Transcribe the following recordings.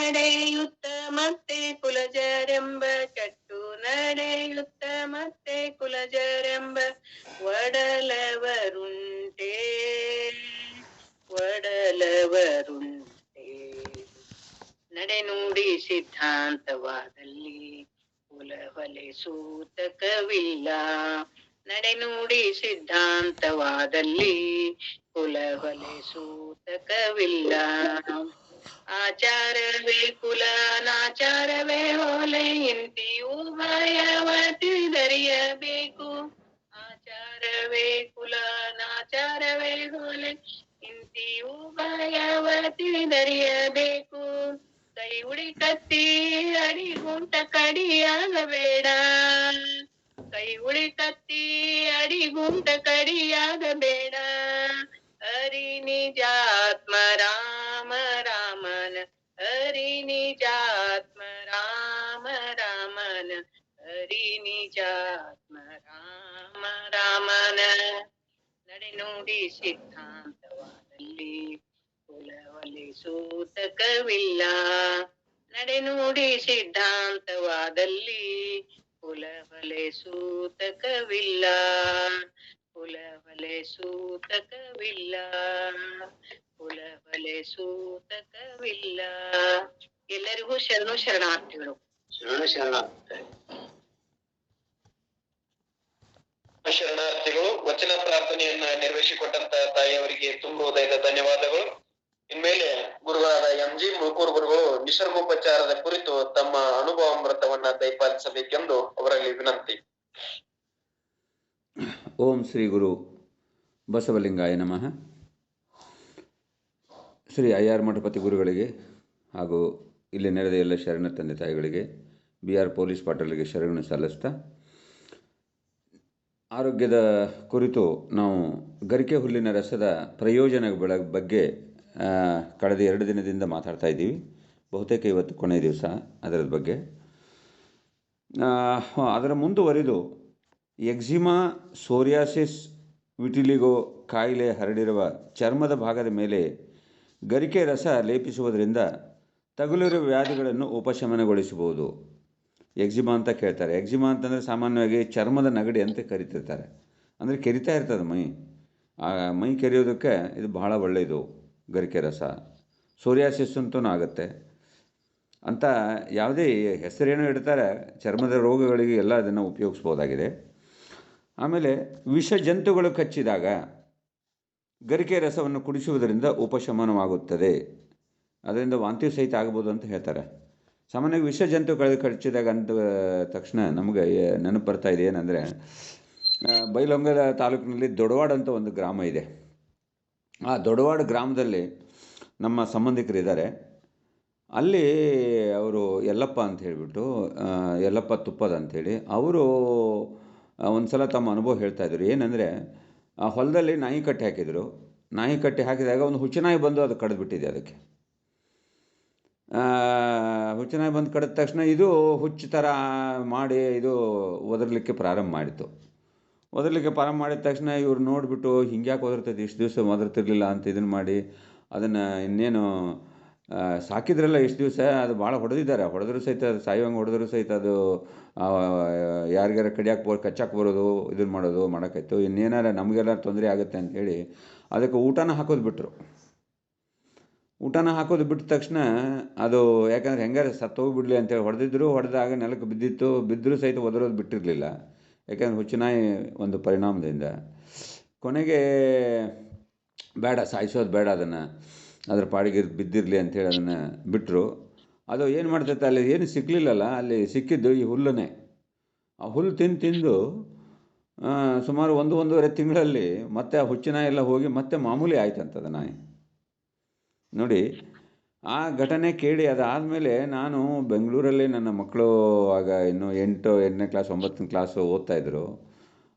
ನಡೆಯುತ್ತ ಮತ್ತೆ ಕುಲಜರೆಂಬ ಕಟ್ಟು ನಡೆಯುತ್ತ ಮತ್ತೆ ಕುಲಜರೆಂಬ ಒಡಲವರುಂಟೆ ಒಡಲವರುಂಟೆ. ನಡೆನುಡಿ ಸಿದ್ಧಾಂತವಾದಲ್ಲಿ ಕುಲವಲೆ ಸೂತಕವಿಲ್ಲ. ನಡೆನುಡಿ ಸಿದ್ಧಾಂತವಾದಲ್ಲಿ ಕುಲವಲೆ ಸೂತಕವಿಲ್ಲ. ಆಚಾರವೇ ಕುಲ ಅನಾಚಾರವೇ ಹೊಲೆ ಇಂತಿಯೂ ಭಯವ ತಿಳಿದರಿಯಬೇಕು. ಆಚಾರವೇ ಕುಲ ಅನಾಚಾರವೇ ಹೊಲೆ ಇಂತಿಯೂ ಭಯವ ತಿಳಿದರಿಯಬೇಕು. ಕೈ ಉಳಿ ಕತ್ತಿ ಅಡಿಗುಂಟ ಕಡಿಯಾಗಬೇಡ. ಕೈ ಉಳಿ ಕತ್ತಿ ಅಡಿಗುಂಟ ಕಡಿಯಾಗಬೇಡ. ಹರಿ ನಿಜಾತ್ಮ ರಾಮ ರಾಮನ ಹರಿ ನಿಜಾತ್ಮ ರಾಮ ರಾಮನ ಹರಿ ನಿಜಾತ್ಮ ರಾಮ ರಾಮನ. ನಡೆನುಡಿ ಸಿದ್ಧಾಂತವಾದಲ್ಲಿ ಕುಲವಲೆ ಸೂತಕವಿಲ್ಲ. ನಡೆನುಡಿ ಸಿದ್ಧಾಂತವಾದಲ್ಲಿ ಕುಲವಲೆ ಸೂತಕವಿಲ್ಲ. ಕುಲವಲೆ ಸೂತಕವಿಲ್ಲ. ಕುಲವಲೆ ಸೂತಕವಿಲ್ಲ. ಎಲ್ಲರಿಗೂ ಶರಣು ಶರಣಾರ್ಥಿಗಳು. ಶರಣಾರ್ಥಿಗಳು. ವಚನ ಪ್ರಾರ್ಥನೆಯನ್ನ ನೆರವೇರಿಸಿಕೊಟ್ಟಂತ ತಾಯಿಯವರಿಗೆ ತುಂಬ ಹೃದಯದ ಧನ್ಯವಾದಗಳು. ಇನ್ಮೇಲೆ ಗುರುಗಳಾದ ಎಂ.ಜಿ. ಮುಳ್ಕೂರ್ ಗುರುಗಳು ನಿಸರ್ಗೋಪಚಾರದ ಕುರಿತು ತಮ್ಮ ಅನುಭವಾಮೃತವನ್ನ ದಯಪಾಲಿಸಬೇಕೆಂದು ಅವರಲ್ಲಿ ವಿನಂತಿ. ಓಂ ಶ್ರೀ ಗುರು ಬಸವಲಿಂಗಾಯ ನಮಃ. ಶ್ರೀ ಅಯ್ಯಾರ್ ಮಠಪತಿ ಗುರುಗಳಿಗೆ ಹಾಗೂ ಇಲ್ಲಿ ನೆರೆದ ಎಲ್ಲ ಶರಣ ತಂದೆ ತಾಯಿಗಳಿಗೆ BR ಪೊಲೀಸ್ ಪಾಟೀಲರಿಗೆ ಶರಣು ಸಲ್ಲಿಸ್ತಾ, ಆರೋಗ್ಯದ ಕುರಿತು ನಾವು ಗರಿಕೆ ಹುಲ್ಲಿನ ರಸದ ಪ್ರಯೋಜನಗಳ ಬಗ್ಗೆ ಕಳೆದ 2 ದಿನದಿಂದ ಮಾತಾಡ್ತಾ ಇದ್ದೀವಿ. ಬಹುತೇಕ ಇವತ್ತು ಕೊನೆಯ ದಿವಸ ಅದರ ಬಗ್ಗೆ. ಅದರ ಮುಂದುವರಿದು ಎಕ್ಸಿಮಾ, ಸೋರಿಯಾಸಿಸ್, ವಿಟಿಲಿಗೋ ಕಾಯಿಲೆ ಹರಡಿರುವ ಚರ್ಮದ ಭಾಗದ ಮೇಲೆ ಗರಿಕೆ ರಸ ಲೇಪಿಸುವುದರಿಂದ ತಗುಲಿರುವ ವ್ಯಾಧಿಗಳನ್ನು ಉಪಶಮನಗೊಳಿಸಬಹುದು. ಎಕ್ಸಿಮಾ ಅಂತ ಕೇಳ್ತಾರೆ. ಎಕ್ಸಿಮಾ ಅಂತಂದರೆ ಸಾಮಾನ್ಯವಾಗಿ ಚರ್ಮದ ನಗಡಿ ಅಂತ ಕರಿತಿರ್ತಾರೆ. ಅಂದರೆ ಕೆರಿತಾ ಇರ್ತದೆ ಮೈ. ಆ ಮೈ ಕೆರೆಯೋದಕ್ಕೆ ಇದು ಬಹಳ ಒಳ್ಳೆಯದು ಗರಿಕೆ ರಸ. ಸೋರಿಯಾಸಿಸ್ ಅಂತೂ ಆಗುತ್ತೆ ಅಂತ ಯಾವುದೇ ಹೆಸರೇನೋ ಇಡ್ತಾರೆ. ಚರ್ಮದ ರೋಗಗಳಿಗೆ ಎಲ್ಲ ಅದನ್ನು ಉಪಯೋಗಿಸ್ಬೋದಾಗಿದೆ. ಆಮೇಲೆ ವಿಷ ಜಂತುಗಳು ಕಚ್ಚಿದಾಗ ಗರಿಕೆ ರಸವನ್ನು ಕುಡಿಸುವುದರಿಂದ ಉಪಶಮನವಾಗುತ್ತದೆ. ಅದರಿಂದ ವಾಂತಿ ಸಹಿತ ಆಗ್ಬೋದು ಅಂತ ಹೇಳ್ತಾರೆ. ಸಾಮಾನ್ಯವಾಗಿ ವಿಷ ಜಂತುಗಳು ಕಚ್ಚಿದಾಗ ಅಂದ ತಕ್ಷಣ ನಮಗೆ ನೆನಪು ಬರ್ತಾ ಇದೆ ಏನಂದರೆ, ಬೈಲಹೊಂಗಲ ತಾಲೂಕಿನಲ್ಲಿ ದೊಡವಾಡ ಅಂತ ಒಂದು ಗ್ರಾಮ ಇದೆ. ಆ ದೊಡವಾಡ ಗ್ರಾಮದಲ್ಲಿ ನಮ್ಮ ಸಂಬಂಧಿಕರಿದ್ದಾರೆ. ಅಲ್ಲಿ ಅವರು ಯಲ್ಲಪ್ಪ ಅಂತ ಹೇಳಿಬಿಟ್ಟು, ಯಲ್ಲಪ್ಪ ತುಪ್ಪದ ಅಂಥೇಳಿ ಅವರು ಒಂದು ಸಲ ತಮ್ಮ ಅನುಭವ ಹೇಳ್ತಾಯಿದ್ರು. ಏನಂದರೆ, ಆ ಹೊಲದಲ್ಲಿ ನಾಯಿ ಕಟ್ಟಿ ಹಾಕಿದರು. ನಾಯಿ ಕಟ್ಟಿ ಹಾಕಿದಾಗ ಒಂದು ಹುಚ್ಚುನಾಯಿ ಬಂದು ಅದು ಕಡಿದ್ಬಿಟ್ಟಿದೆ. ಅದಕ್ಕೆ ಹುಚ್ಚುನಾಯಿ ಬಂದು ಕಡಿದ ತಕ್ಷಣ ಇದು ಹುಚ್ಚು ಥರ ಮಾಡಿ ಇದು ಒದರಲಿಕ್ಕೆ ಪ್ರಾರಂಭ ಮಾಡಿತು. ಒದರಲಿಕ್ಕೆ ಪ್ರಾರಂಭ ಮಾಡಿದ ತಕ್ಷಣ ಇವ್ರು ನೋಡಿಬಿಟ್ಟು ಹಿಂಗ್ಯಾಕೆ ಒದರ್ತೈತೆ, ಇಷ್ಟು ದಿವಸ ಒದರ್ತಿರ್ಲಿಲ್ಲ ಅಂತ ಇದನ್ನು ಮಾಡಿ ಅದನ್ನು ಇನ್ನೇನು ಸಾಕಿದ್ರಲ್ಲ ಇಷ್ಟು ದಿವಸ, ಅದು ಭಾಳ ಹೊಡೆದರೂ ಸಹಿತ ಅದು ಸಾಯುವಂಗೆ ಹೊಡೆದರೂ ಸಹಿತ ಅದು ಯಾರಿಗಾರ ಕಚ್ಚಾಕೆ ಬರೋದು, ಇದನ್ನು ಮಾಡೋಕ್ಕಾಯ್ತು. ಇನ್ನೇನಾರ ನಮಗೆಲ್ಲ ತೊಂದರೆ ಆಗುತ್ತೆ ಅಂಥೇಳಿ ಅದಕ್ಕೆ ಊಟನ ಹಾಕೋದು ಬಿಟ್ಟರು. ಊಟನ ಹಾಕೋದು ಬಿಟ್ಟ ತಕ್ಷಣ ಅದು ಯಾಕಂದರೆ ಹೆಂಗಾರೆ ಸತ್ತೋಗ್ಬಿಡಲಿ ಅಂತೇಳಿ ಹೊಡೆದಾಗ ನೆಲಕ್ಕೆ ಬಿದ್ದರೂ ಸಹಿತ ಒದರೋದು ಬಿಟ್ಟಿರಲಿಲ್ಲ. ಯಾಕಂದರೆ ಹುಚ್ಚುನಾಯಿ ಒಂದು ಪರಿಣಾಮದಿಂದ ಕೊನೆಗೆ ಬೇಡ, ಸಾಯಿಸೋದು ಬೇಡ, ಅದನ್ನು ಅದ್ರ ಪಾಡಿಗೆ ಬಿದ್ದಿರಲಿ ಅಂಥೇಳಿ ಅದನ್ನು ಬಿಟ್ಟರು. ಅದು ಏನು ಮಾಡ್ತೈತೆ, ಅಲ್ಲಿ ಏನು ಸಿಕ್ಕಲಿಲ್ಲಲ್ಲ, ಅಲ್ಲಿ ಸಿಕ್ಕಿದ್ದು ಈ ಹುಲ್ಲನ್ನೇ. ಆ ಹುಲ್ಲು ತಿಂದು ಸುಮಾರು 1-1.5 ತಿಂಗಳಲ್ಲಿ ಮತ್ತೆ ಆ ಹುಚ್ಚುನಾಯಿ ಎಲ್ಲ ಹೋಗಿ ಮತ್ತೆ ಮಾಮೂಲಿ ಆಯ್ತಂತದ ನಾಯಿ. ನೋಡಿ, ಆ ಘಟನೆ ಕೇಳಿ ಅದಾದಮೇಲೆ ನಾನು ಬೆಂಗಳೂರಲ್ಲಿ ನನ್ನ ಮಕ್ಕಳು ಆಗ ಇನ್ನೂ 8ನೇ ಕ್ಲಾಸ್ 9ನೇ ಕ್ಲಾಸು ಓದ್ತಾಯಿದ್ರು.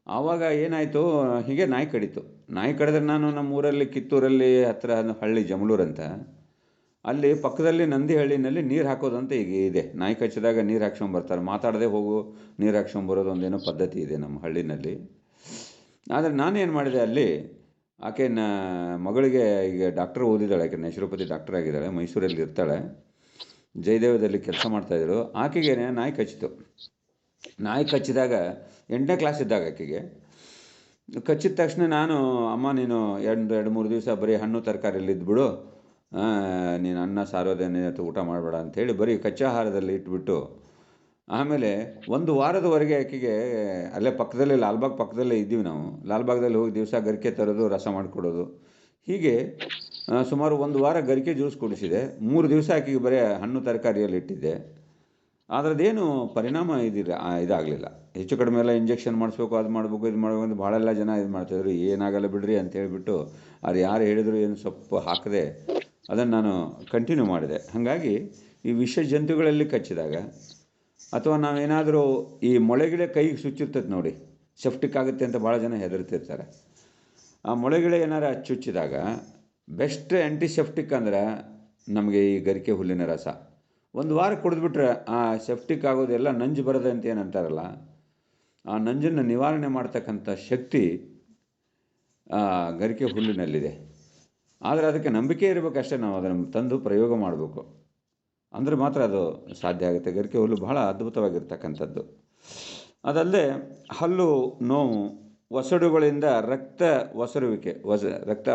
ಆವಾಗ ಏನಾಯಿತು, ಹೀಗೆ ನಾಯಿ ಕಡಿತು. ನಾಯಿ ಕಡಿದ್ರೆ ನಾನು ನಮ್ಮೂರಲ್ಲಿ ಕಿತ್ತೂರಲ್ಲಿ ಹತ್ತಿರ ಹಳ್ಳಿ ಜಮಲೂರು ಅಂತ, ಅಲ್ಲಿ ಪಕ್ಕದಲ್ಲಿ ನಂದಿಹಳ್ಳಿನಲ್ಲಿ ನೀರು ಹಾಕೋದಂತ ಈಗ ಇದೆ. ನಾಯಿ ಕಚ್ಚಿದಾಗ ನೀರು ಹಾಕ್ಸ್ಕೊಂಬರ್ತಾರೆ. ಮಾತಾಡದೆ ಹೋಗು ನೀರು ಹಾಕ್ಸ್ಕೊಂಬರೋದು ಒಂದೇನೋ ಪದ್ಧತಿ ಇದೆ ನಮ್ಮ ಹಳ್ಳಿನಲ್ಲಿ. ಆದರೆ ನಾನೇನು ಮಾಡಿದೆ, ಅಲ್ಲಿ ಆಕೆನ ಮಗಳಿಗೆ ಈಗ ಡಾಕ್ಟ್ರ್ ಓದಿದ್ದಾಳೆ. ಆಕೆ ನ್ಯಾಚುರೋಪತಿ ಡಾಕ್ಟರ್ ಆಗಿದ್ದಾಳೆ, ಮೈಸೂರಲ್ಲಿ ಇರ್ತಾಳೆ. ಜಯದೇವದಲ್ಲಿ ಕೆಲಸ ಮಾಡ್ತಾಯಿದ್ರು. ಆಕೆಗೆ ನಾಯಿ ಕಚ್ಚಿತು. ನಾಯಿ ಕಚ್ಚಿದಾಗ 8ನೇ ಕ್ಲಾಸ್ ಇದ್ದಾಗ ಆಕೆಗೆ ಕಚ್ಚಿದ ತಕ್ಷಣ ನಾನು, ಅಮ್ಮ ನೀನು 2-3 ದಿವಸ ಬರೀ ಹಣ್ಣು ತರಕಾರಿಯಲ್ಲಿ ಇದ್ಬಿಡು, ನೀನು ಅನ್ನ ಸಾರೋದೇನೆ ಊಟ ಮಾಡಬೇಡ ಅಂಥೇಳಿ ಬರೀ ಕಚ್ಚಾಹಾರದಲ್ಲಿ ಇಟ್ಬಿಟ್ಟು, ಆಮೇಲೆ 1 ವಾರದವರೆಗೆ ಆಕೆಗೆ ಅಲ್ಲೇ ಪಕ್ಕದಲ್ಲೇ ಲಾಲ್ಬಾಗ್ ಪಕ್ಕದಲ್ಲೇ ಇದ್ದೀವಿ ನಾವು. ಲಾಲ್ಬಾಗ್ದಲ್ಲಿ ಹೋಗಿ ದಿವಸ ಗರಿಕೆ ತರೋದು, ರಸ ಮಾಡಿಕೊಡೋದು. ಹೀಗೆ ಸುಮಾರು 1 ವಾರ ಗರಿಕೆ ಜ್ಯೂಸ್ ಕುಡಿಸಿದೆ. 3 ದಿವಸ ಆಕೆಗೆ ಬರೀ ಹಣ್ಣು ತರಕಾರಿಯಲ್ಲಿ ಇಟ್ಟಿದ್ದೆ. ಅದರದ್ದೇನು ಪರಿಣಾಮ ಇದಾಗಲಿಲ್ಲ. ಹೆಚ್ಚು ಕಡಿಮೆ ಎಲ್ಲ ಇಂಜೆಕ್ಷನ್ ಮಾಡಿಸ್ಬೇಕು, ಅದು ಮಾಡಬೇಕು, ಇದು ಮಾಡಬೇಕು ಅಂತ ಭಾಳೆಲ್ಲ ಜನ ಇದು ಮಾಡ್ತಾಯಿದ್ರು. ಏನಾಗಲ್ಲ ಬಿಡ್ರಿ ಅಂತ ಹೇಳಿಬಿಟ್ಟು ಅದು ಯಾರು ಹೇಳಿದ್ರು ಏನು ಸೊಪ್ಪು ಹಾಕದೆ ಅದನ್ನು ನಾನು ಕಂಟಿನ್ಯೂ ಮಾಡಿದೆ. ಹಾಗಾಗಿ ಈ ವಿಷ ಜಂತುಗಳಲ್ಲಿ ಕಚ್ಚಿದಾಗ ಅಥವಾ ನಾವೇನಾದರೂ ಈ ಮೊಳೆಗಿಳೆ ಕೈಗೆ ಚುಚ್ಚಿರ್ತದೆ ನೋಡಿ, ಸೆಫ್ಟಿಕ್ ಆಗುತ್ತೆ ಅಂತ ಭಾಳ ಜನ ಹೆದರ್ತಿರ್ತಾರೆ. ಆ ಮೊಳೆಗಿಳೆ ಏನಾರು ಚುಚ್ಚಿದಾಗ ಬೆಸ್ಟ್ ಆ್ಯಂಟಿಸೆಪ್ಟಿಕ್ ಅಂದ್ರೆ ನಮಗೆ ಈ ಗರಿಕೆ ಹುಲ್ಲಿನ ರಸ 1 ವಾರ ಕುಡಿದ್ಬಿಟ್ರೆ ಆ ಸೆಫ್ಟಿಕ್ ಆಗೋದೆಲ್ಲ ನಂಜು ಬರೋದೆ ಅಂತ ಏನಂತಾರಲ್ಲ, ಆ ನಂಜನ್ನು ನಿವಾರಣೆ ಮಾಡ್ತಕ್ಕಂಥ ಶಕ್ತಿ ಗರಿಕೆ ಹುಲ್ಲಿನಲ್ಲಿದೆ. ಆದರೆ ಅದಕ್ಕೆ ನಂಬಿಕೆ ಇರಬೇಕಷ್ಟೇ. ನಾವು ಅದನ್ನು ತಂದು ಪ್ರಯೋಗ ಮಾಡಬೇಕು, ಅಂದರೆ ಮಾತ್ರ ಅದು ಸಾಧ್ಯ ಆಗುತ್ತೆ. ಗರಿಕೆ ಹುಲ್ಲು ಬಹಳ ಅದ್ಭುತವಾಗಿರ್ತಕ್ಕಂಥದ್ದು. ಅದಲ್ಲದೆ ಹಲ್ಲು ನೋವು, ಒಸಡುಗಳಿಂದ ರಕ್ತ ಒಸರುವಿಕೆ, ರಕ್ತ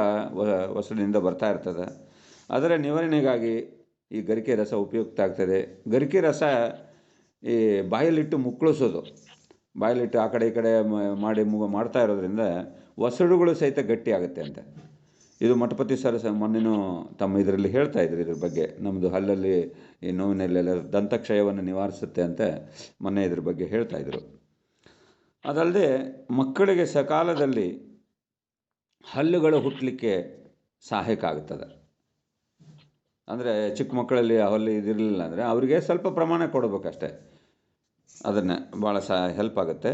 ಒಸಡಿನಿಂದ ಬರ್ತಾ ಇರ್ತದೆ. ಅದರ ನಿವಾರಣೆಗಾಗಿ ಈ ಗರಿಕೆ ರಸ ಉಪಯುಕ್ತ ಆಗ್ತದೆ. ಗರಿಕೆ ರಸ ಈ ಬಾಯಲ್ಲಿಟ್ಟು ಮುಕ್ಕಳಿಸೋದು, ಬಾಯಲ್ಲಿಟ್ಟು ಆ ಕಡೆ ಈ ಕಡೆ ಮಾಡ್ತಾ ಇರೋದ್ರಿಂದ ಒಸಡುಗಳು ಸಹಿತ ಗಟ್ಟಿ ಆಗುತ್ತೆ ಅಂತ. ಇದು ಮಠಪತಿ ಸರ್ ಮೊನ್ನೆನೂ ತಮ್ಮ ಇದರಲ್ಲಿ ಹೇಳ್ತಾ ಇದ್ರು ಇದ್ರ ಬಗ್ಗೆ. ನಮ್ಮದು ಹಲ್ಲಲ್ಲಿ ಈ ನೋವಿನಲ್ಲೆಲ್ಲ ದಂತಕ್ಷಯವನ್ನು ನಿವಾರಿಸುತ್ತೆ ಅಂತ ಮೊನ್ನೆ ಇದ್ರ ಬಗ್ಗೆ ಹೇಳ್ತಾ ಇದ್ರು. ಅದಲ್ಲದೆ ಮಕ್ಕಳಿಗೆ ಸಕಾಲದಲ್ಲಿ ಹಲ್ಲುಗಳು ಹುಟ್ಟಲಿಕ್ಕೆ ಸಹಾಯಕ ಆಗುತ್ತದೆ. ಅಂದರೆ ಚಿಕ್ಕ ಮಕ್ಕಳಲ್ಲಿ ಹಲ್ಲು ಇದಿರಲಿಲ್ಲ ಅಂದರೆ ಅವರಿಗೆ ಸ್ವಲ್ಪ ಪ್ರಮಾಣ ಕೊಡಬೇಕಷ್ಟೆ, ಅದನ್ನು ಭಾಳ ಹೆಲ್ಪ್ ಆಗುತ್ತೆ.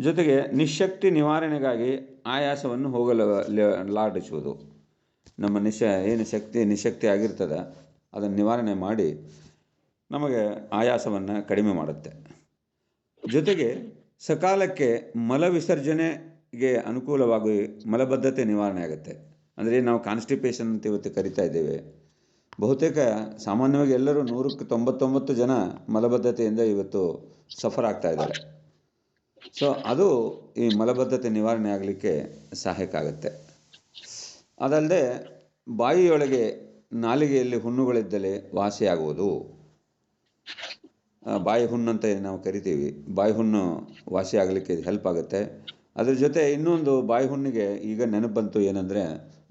ಜೊತೆಗೆ ನಿಶಕ್ತಿ ನಿವಾರಣೆಗಾಗಿ ಆಯಾಸವನ್ನು ಹೋಗಲಾಡಿಸುವುದು. ನಮ್ಮ ಏನು ನಿಶಕ್ತಿ ಆಗಿರ್ತದೆ ಅದನ್ನು ನಿವಾರಣೆ ಮಾಡಿ ನಮಗೆ ಆಯಾಸವನ್ನು ಕಡಿಮೆ ಮಾಡುತ್ತೆ. ಜೊತೆಗೆ ಸಕಾಲಕ್ಕೆ ಮಲ ವಿಸರ್ಜನೆಗೆ ಅನುಕೂಲವಾಗಿ ಮಲಬದ್ಧತೆ ನಿವಾರಣೆ ಆಗುತ್ತೆ. ಅಂದರೆ ನಾವು ಕಾನ್ಸ್ಟಿಪೇಷನ್ ಅಂತ ಇವತ್ತು ಕರಿತಾ ಇದ್ದೇವೆ. ಬಹುತೇಕ ಸಾಮಾನ್ಯವಾಗಿ ಎಲ್ಲರೂ 100ಕ್ಕೆ 99 ಜನ ಮಲಬದ್ಧತೆಯಿಂದ ಇವತ್ತು ಸಫರ್ ಆಗ್ತಾ ಇದ್ದಾರೆ. ಸೊ ಅದು ಈ ಮಲಬದ್ಧತೆ ನಿವಾರಣೆ ಆಗಲಿಕ್ಕೆ ಸಹಾಯಕ ಆಗುತ್ತೆ. ಅದಲ್ಲದೆ ಬಾಯಿಯೊಳಗೆ ನಾಲಿಗೆಯಲ್ಲಿ ಹುಣ್ಣುಗಳಿದ್ದಲ್ಲಿ ವಾಸಿಯಾಗುವುದು, ಬಾಯಿ ಹುಣ್ಣು ಅಂತ ನಾವು ಕರಿತೀವಿ, ಬಾಯಿ ಹುಣ್ಣು ವಾಸಿ ಆಗಲಿಕ್ಕೆ ಹೆಲ್ಪ್ ಆಗುತ್ತೆ. ಅದ್ರ ಜೊತೆ ಇನ್ನೊಂದು ಬಾಯಿ ಹುಣ್ಣಿಗೆ ಈಗ ನೆನಪು ಬಂತು, ಏನಂದರೆ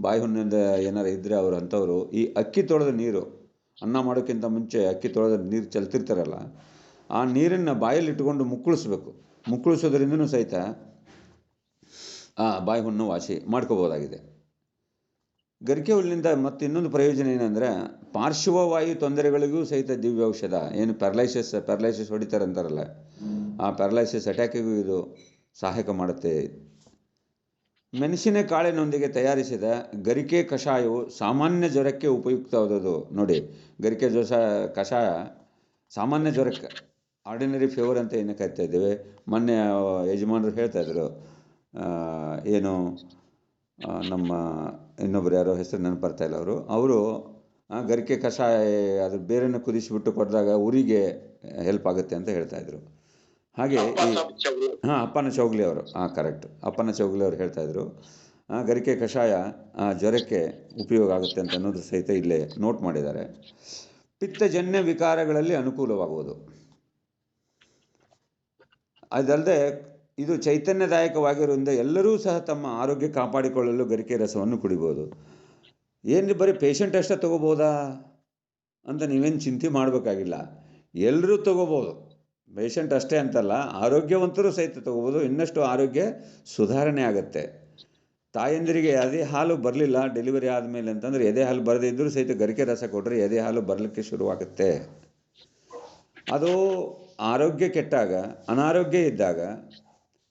ಬಾಯಿ ಹುಣ್ಣಿಂದ ಏನಾರು ಇದ್ದರೆ ಅಂಥವರು ಈ ಅಕ್ಕಿ ತೊಳೆದ ನೀರು, ಅನ್ನ ಮಾಡೋಕ್ಕಿಂತ ಮುಂಚೆ ಅಕ್ಕಿ ತೊಳೆದ ನೀರು ಚೆಲ್ತಿರ್ತಾರಲ್ಲ, ಆ ನೀರನ್ನು ಬಾಯಲ್ಲಿ ಇಟ್ಕೊಂಡು ಮುಕ್ಕಳಿಸ್ಬೇಕು. ಮುಕ್ಕಳಿಸೋದ್ರಿಂದನೂ ಸಹಿತ ಆ ಬಾಯಿ ಹುಣ್ಣು ವಾಸಿ ಮಾಡ್ಕೋಬೋದಾಗಿದೆ. ಗರಿಕೆ ಹುಲ್ಲಿನಿಂದ ಮತ್ತು ಇನ್ನೊಂದು ಪ್ರಯೋಜನ ಏನಂದರೆ ಪಾರ್ಶ್ವವಾಯು ತೊಂದರೆಗಳಿಗೂ ಸಹಿತ ದಿವ್ಯ ಔಷಧ. ಏನು ಪ್ಯಾರಲೈಸಿಸ್ ಹೊಡಿತಾರಂತಾರಲ್ಲ, ಆ ಪ್ಯಾರಲೈಸಿಸ್ ಅಟ್ಯಾಕಿಗೂ ಇದು ಸಹಾಯಕ ಮಾಡುತ್ತೆ. ಮೆಣಸಿನ ಕಾಳಿನೊಂದಿಗೆ ತಯಾರಿಸಿದ ಗರಿಕೆ ಕಷಾಯವು ಸಾಮಾನ್ಯ ಜ್ವರಕ್ಕೆ ಉಪಯುಕ್ತವಾದದ್ದು. ನೋಡಿ, ಗರಿಕೆ ಕಷಾಯ ಸಾಮಾನ್ಯ ಜ್ವರಕ್ಕೆ, ಆರ್ಡಿನರಿ ಫೀವರ್ ಅಂತ ಏನು ಕರಿತಾ ಇದ್ದೇವೆ. ಮೊನ್ನೆ ಯಜಮಾನರು ಹೇಳ್ತಾಯಿದ್ರು, ಏನು ನಮ್ಮ ಇನ್ನೊಬ್ರು ಯಾರೋ ಹೆಸರು ನೆನಪು ಬರ್ತಾಯಿಲ್ಲ, ಅವರು ಗರಿಕೆ ಕಷಾಯ ಅದ್ರ ಬೇರೆನ ಕುದಿಸಿಬಿಟ್ಟು ಕೊಡಿದಾಗ ಉರಿಗೆ ಹೆಲ್ಪ್ ಆಗುತ್ತೆ ಅಂತ ಹೇಳ್ತಾಯಿದ್ರು. ಹಾಗೆ ಅಪ್ಪನ ಚೌಗ್ಲಿ ಅವರು, ಕರೆಕ್ಟ್, ಅಪ್ಪನ ಚೌಗ್ಲಿ ಅವರು ಹೇಳ್ತಾಯಿದ್ರು ಗರಿಕೆ ಕಷಾಯ ಜ್ವರಕ್ಕೆ ಉಪಯೋಗ ಆಗುತ್ತೆ ಅಂತ ಅನ್ನೋದು ಸಹಿತ ಇಲ್ಲೇ ನೋಟ್ ಮಾಡಿದ್ದಾರೆ. ಪಿತ್ತಜನ್ಯ ವಿಕಾರಗಳಲ್ಲಿ ಅನುಕೂಲವಾಗುವುದು. ಅದಲ್ಲದೆ ಇದು ಚೈತನ್ಯದಾಯಕವಾಗಿರುವುದರಿಂದ ಎಲ್ಲರೂ ಸಹ ತಮ್ಮ ಆರೋಗ್ಯ ಕಾಪಾಡಿಕೊಳ್ಳಲು ಗರಿಕೆ ರಸವನ್ನು ಕುಡಿಬೋದು. ಏನು ಬರೀ ಪೇಷಂಟ್ ಅಷ್ಟೇ ತೊಗೋಬೋದಾ ಅಂತ ನೀವೇನು ಚಿಂತೆ ಮಾಡಬೇಕಾಗಿಲ್ಲ, ಎಲ್ಲರೂ ತೊಗೋಬೋದು. ಪೇಷಂಟ್ ಅಷ್ಟೇ ಅಂತಲ್ಲ, ಆರೋಗ್ಯವಂತರು ಸಹಿತ ತೊಗೋಬೋದು. ಇನ್ನಷ್ಟು ಆರೋಗ್ಯ ಸುಧಾರಣೆ ಆಗುತ್ತೆ. ತಾಯಂದಿರಿಗೆ ಎದೆ ಹಾಲು ಬರಲಿಲ್ಲ ಡೆಲಿವರಿ ಆದಮೇಲೆ ಅಂತಂದರೆ, ಎದೆ ಹಾಲು ಬರದೇ ಇದ್ದರೂ ಸಹಿತ ಗರಿಕೆ ರಸ ಕೊಟ್ಟರೆ ಎದೆ ಹಾಲು ಬರಲಿಕ್ಕೆ ಶುರುವಾಗುತ್ತೆ. ಅದು ಆರೋಗ್ಯ ಕೆಟ್ಟಾಗ, ಅನಾರೋಗ್ಯ ಇದ್ದಾಗ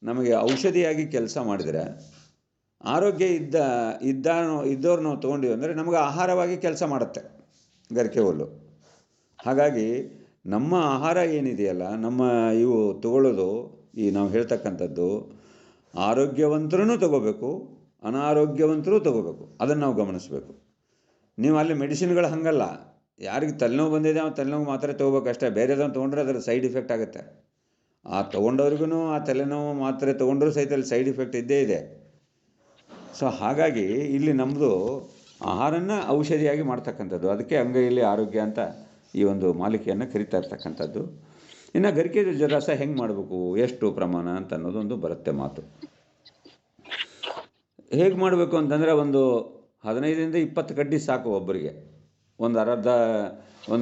ನಮಗೆ ಔಷಧಿಯಾಗಿ ಕೆಲಸ ಮಾಡಿದರೆ, ಆರೋಗ್ಯ ಇದ್ದವ್ರು ನಾವು ತೊಗೊಂಡಿವಿ ಅಂದರೆ ನಮಗೆ ಆಹಾರವಾಗಿ ಕೆಲಸ ಮಾಡುತ್ತೆ ಗರಿಕೆ ಹುಲ್ಲು. ಹಾಗಾಗಿ ನಮ್ಮ ಆಹಾರ ಏನಿದೆಯಲ್ಲ, ನಮ್ಮ ಇವು ತಗೊಳ್ಳೋದು, ಈ ನಾವು ಹೇಳ್ತಕ್ಕಂಥದ್ದು ಆರೋಗ್ಯವಂತರೂ ತಗೋಬೇಕು, ಅನಾರೋಗ್ಯವಂತರೂ ತಗೋಬೇಕು. ಅದನ್ನು ನಾವು ಗಮನಿಸಬೇಕು. ನೀವು ಅಲ್ಲಿ ಮೆಡಿಸಿನ್ಗಳು ಹಾಗಲ್ಲ, ಯಾರಿಗೆ ತಲೆನೋವು ಬಂದಿದೆ ಅವ್ನು ತಲೆನೋವು ಮಾತ್ರೆ ತೊಗೋಬೇಕಷ್ಟೇ, ಬೇರೆದನ್ನು ತೊಗೊಂಡ್ರೆ ಅದರ ಸೈಡ್ ಇಫೆಕ್ಟ್ ಆಗುತ್ತೆ. ಆ ತೊಗೊಂಡವ್ರಿಗೂ ಆ ತಲೆನೋವು ಮಾತ್ರೆ ತೊಗೊಂಡ್ರೂ ಸಹಿತ ಅಲ್ಲಿ ಸೈಡ್ ಇಫೆಕ್ಟ್ ಇದ್ದೇ ಇದೆ. ಸೊ ಹಾಗಾಗಿ ಇಲ್ಲಿ ನಮ್ಮದು ಆಹಾರನ ಔಷಧಿಯಾಗಿ ಮಾಡ್ತಕ್ಕಂಥದ್ದು, ಅದಕ್ಕೆ ಅಂಗೈಯಲ್ಲಿ ಆರೋಗ್ಯ ಅಂತ ಈ ಒಂದು ಮಾಲಿಕೆಯನ್ನು ಕರಿತಾ ಇರ್ತಕ್ಕಂಥದ್ದು. ಇನ್ನು ಗರಿಕೆ ರಸ ಹೆಂಗೆ ಮಾಡಬೇಕು, ಎಷ್ಟು ಪ್ರಮಾಣ ಅಂತ ಅನ್ನೋದೊಂದು ಬರುತ್ತೆ ಮಾತು. ಹೇಗೆ ಮಾಡಬೇಕು ಅಂತಂದರೆ ಒಂದು 15ರಿಂದ 20 ಕಡ್ಡಿ ಸಾಕು ಒಬ್ಬರಿಗೆ. ಒಂದು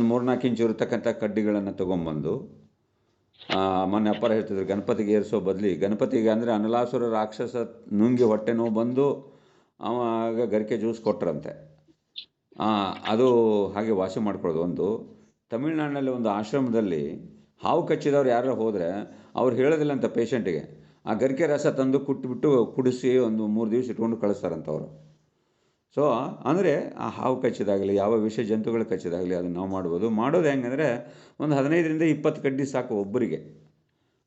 3-4 ಇಂಚು ಇರತಕ್ಕಂಥ ಕಡ್ಡಿಗಳನ್ನು ತೊಗೊಂಬಂದು, ಮೊನ್ನೆ ಅಪ್ಪರ ಹೇಳ್ತಿದ್ರು ಗಣಪತಿಗೆ ಏರಿಸೋ ಬದಲಿ, ಗಣಪತಿಗೆ ಅಂದರೆ ಅನಲಾಸುರ ರಾಕ್ಷಸ ನುಂಗಿ ಹೊಟ್ಟೆ ನೋವು ಬಂದು ಆವಾಗ ಗರಿಕೆ ಜ್ಯೂಸ್ ಕೊಟ್ರಂತೆ. ಅದು ಹಾಗೆ ವಾಸಿ ಮಾಡ್ಕೊಳ್ಳೋದು. ಒಂದು ತಮಿಳ್ನಾಡಿನಲ್ಲಿ ಒಂದು ಆಶ್ರಮದಲ್ಲಿ ಹಾವು ಕಚ್ಚಿದವ್ರು ಯಾರು ಹೋದರೆ ಅವ್ರು ಹೇಳೋದಿಲ್ಲ ಅಂತ ಪೇಷಂಟಿಗೆ, ಆ ಗರಿಕೆ ರಸ ತಂದು ಕುಟ್ಬಿಟ್ಟು ಕುಡಿಸಿ ಒಂದು 3 ದಿವಸ ಇಟ್ಕೊಂಡು ಕಳಿಸ್ತಾರಂತವ್ರು. ಸೊ ಅಂದರೆ ಆ ಹಾವು ಕಚ್ಚಿದಾಗಲಿ ಯಾವ ವಿಷ ಜಂತುಗಳು ಕಚ್ಚಿದಾಗಲಿ ಅದನ್ನು ನಾವು ಮಾಡ್ಬೋದು. ಮಾಡೋದು ಹೆಂಗಂದರೆ ಒಂದು 15ರಿಂದ 20 ಕಡ್ಡಿ ಸಾಕು ಒಬ್ಬರಿಗೆ.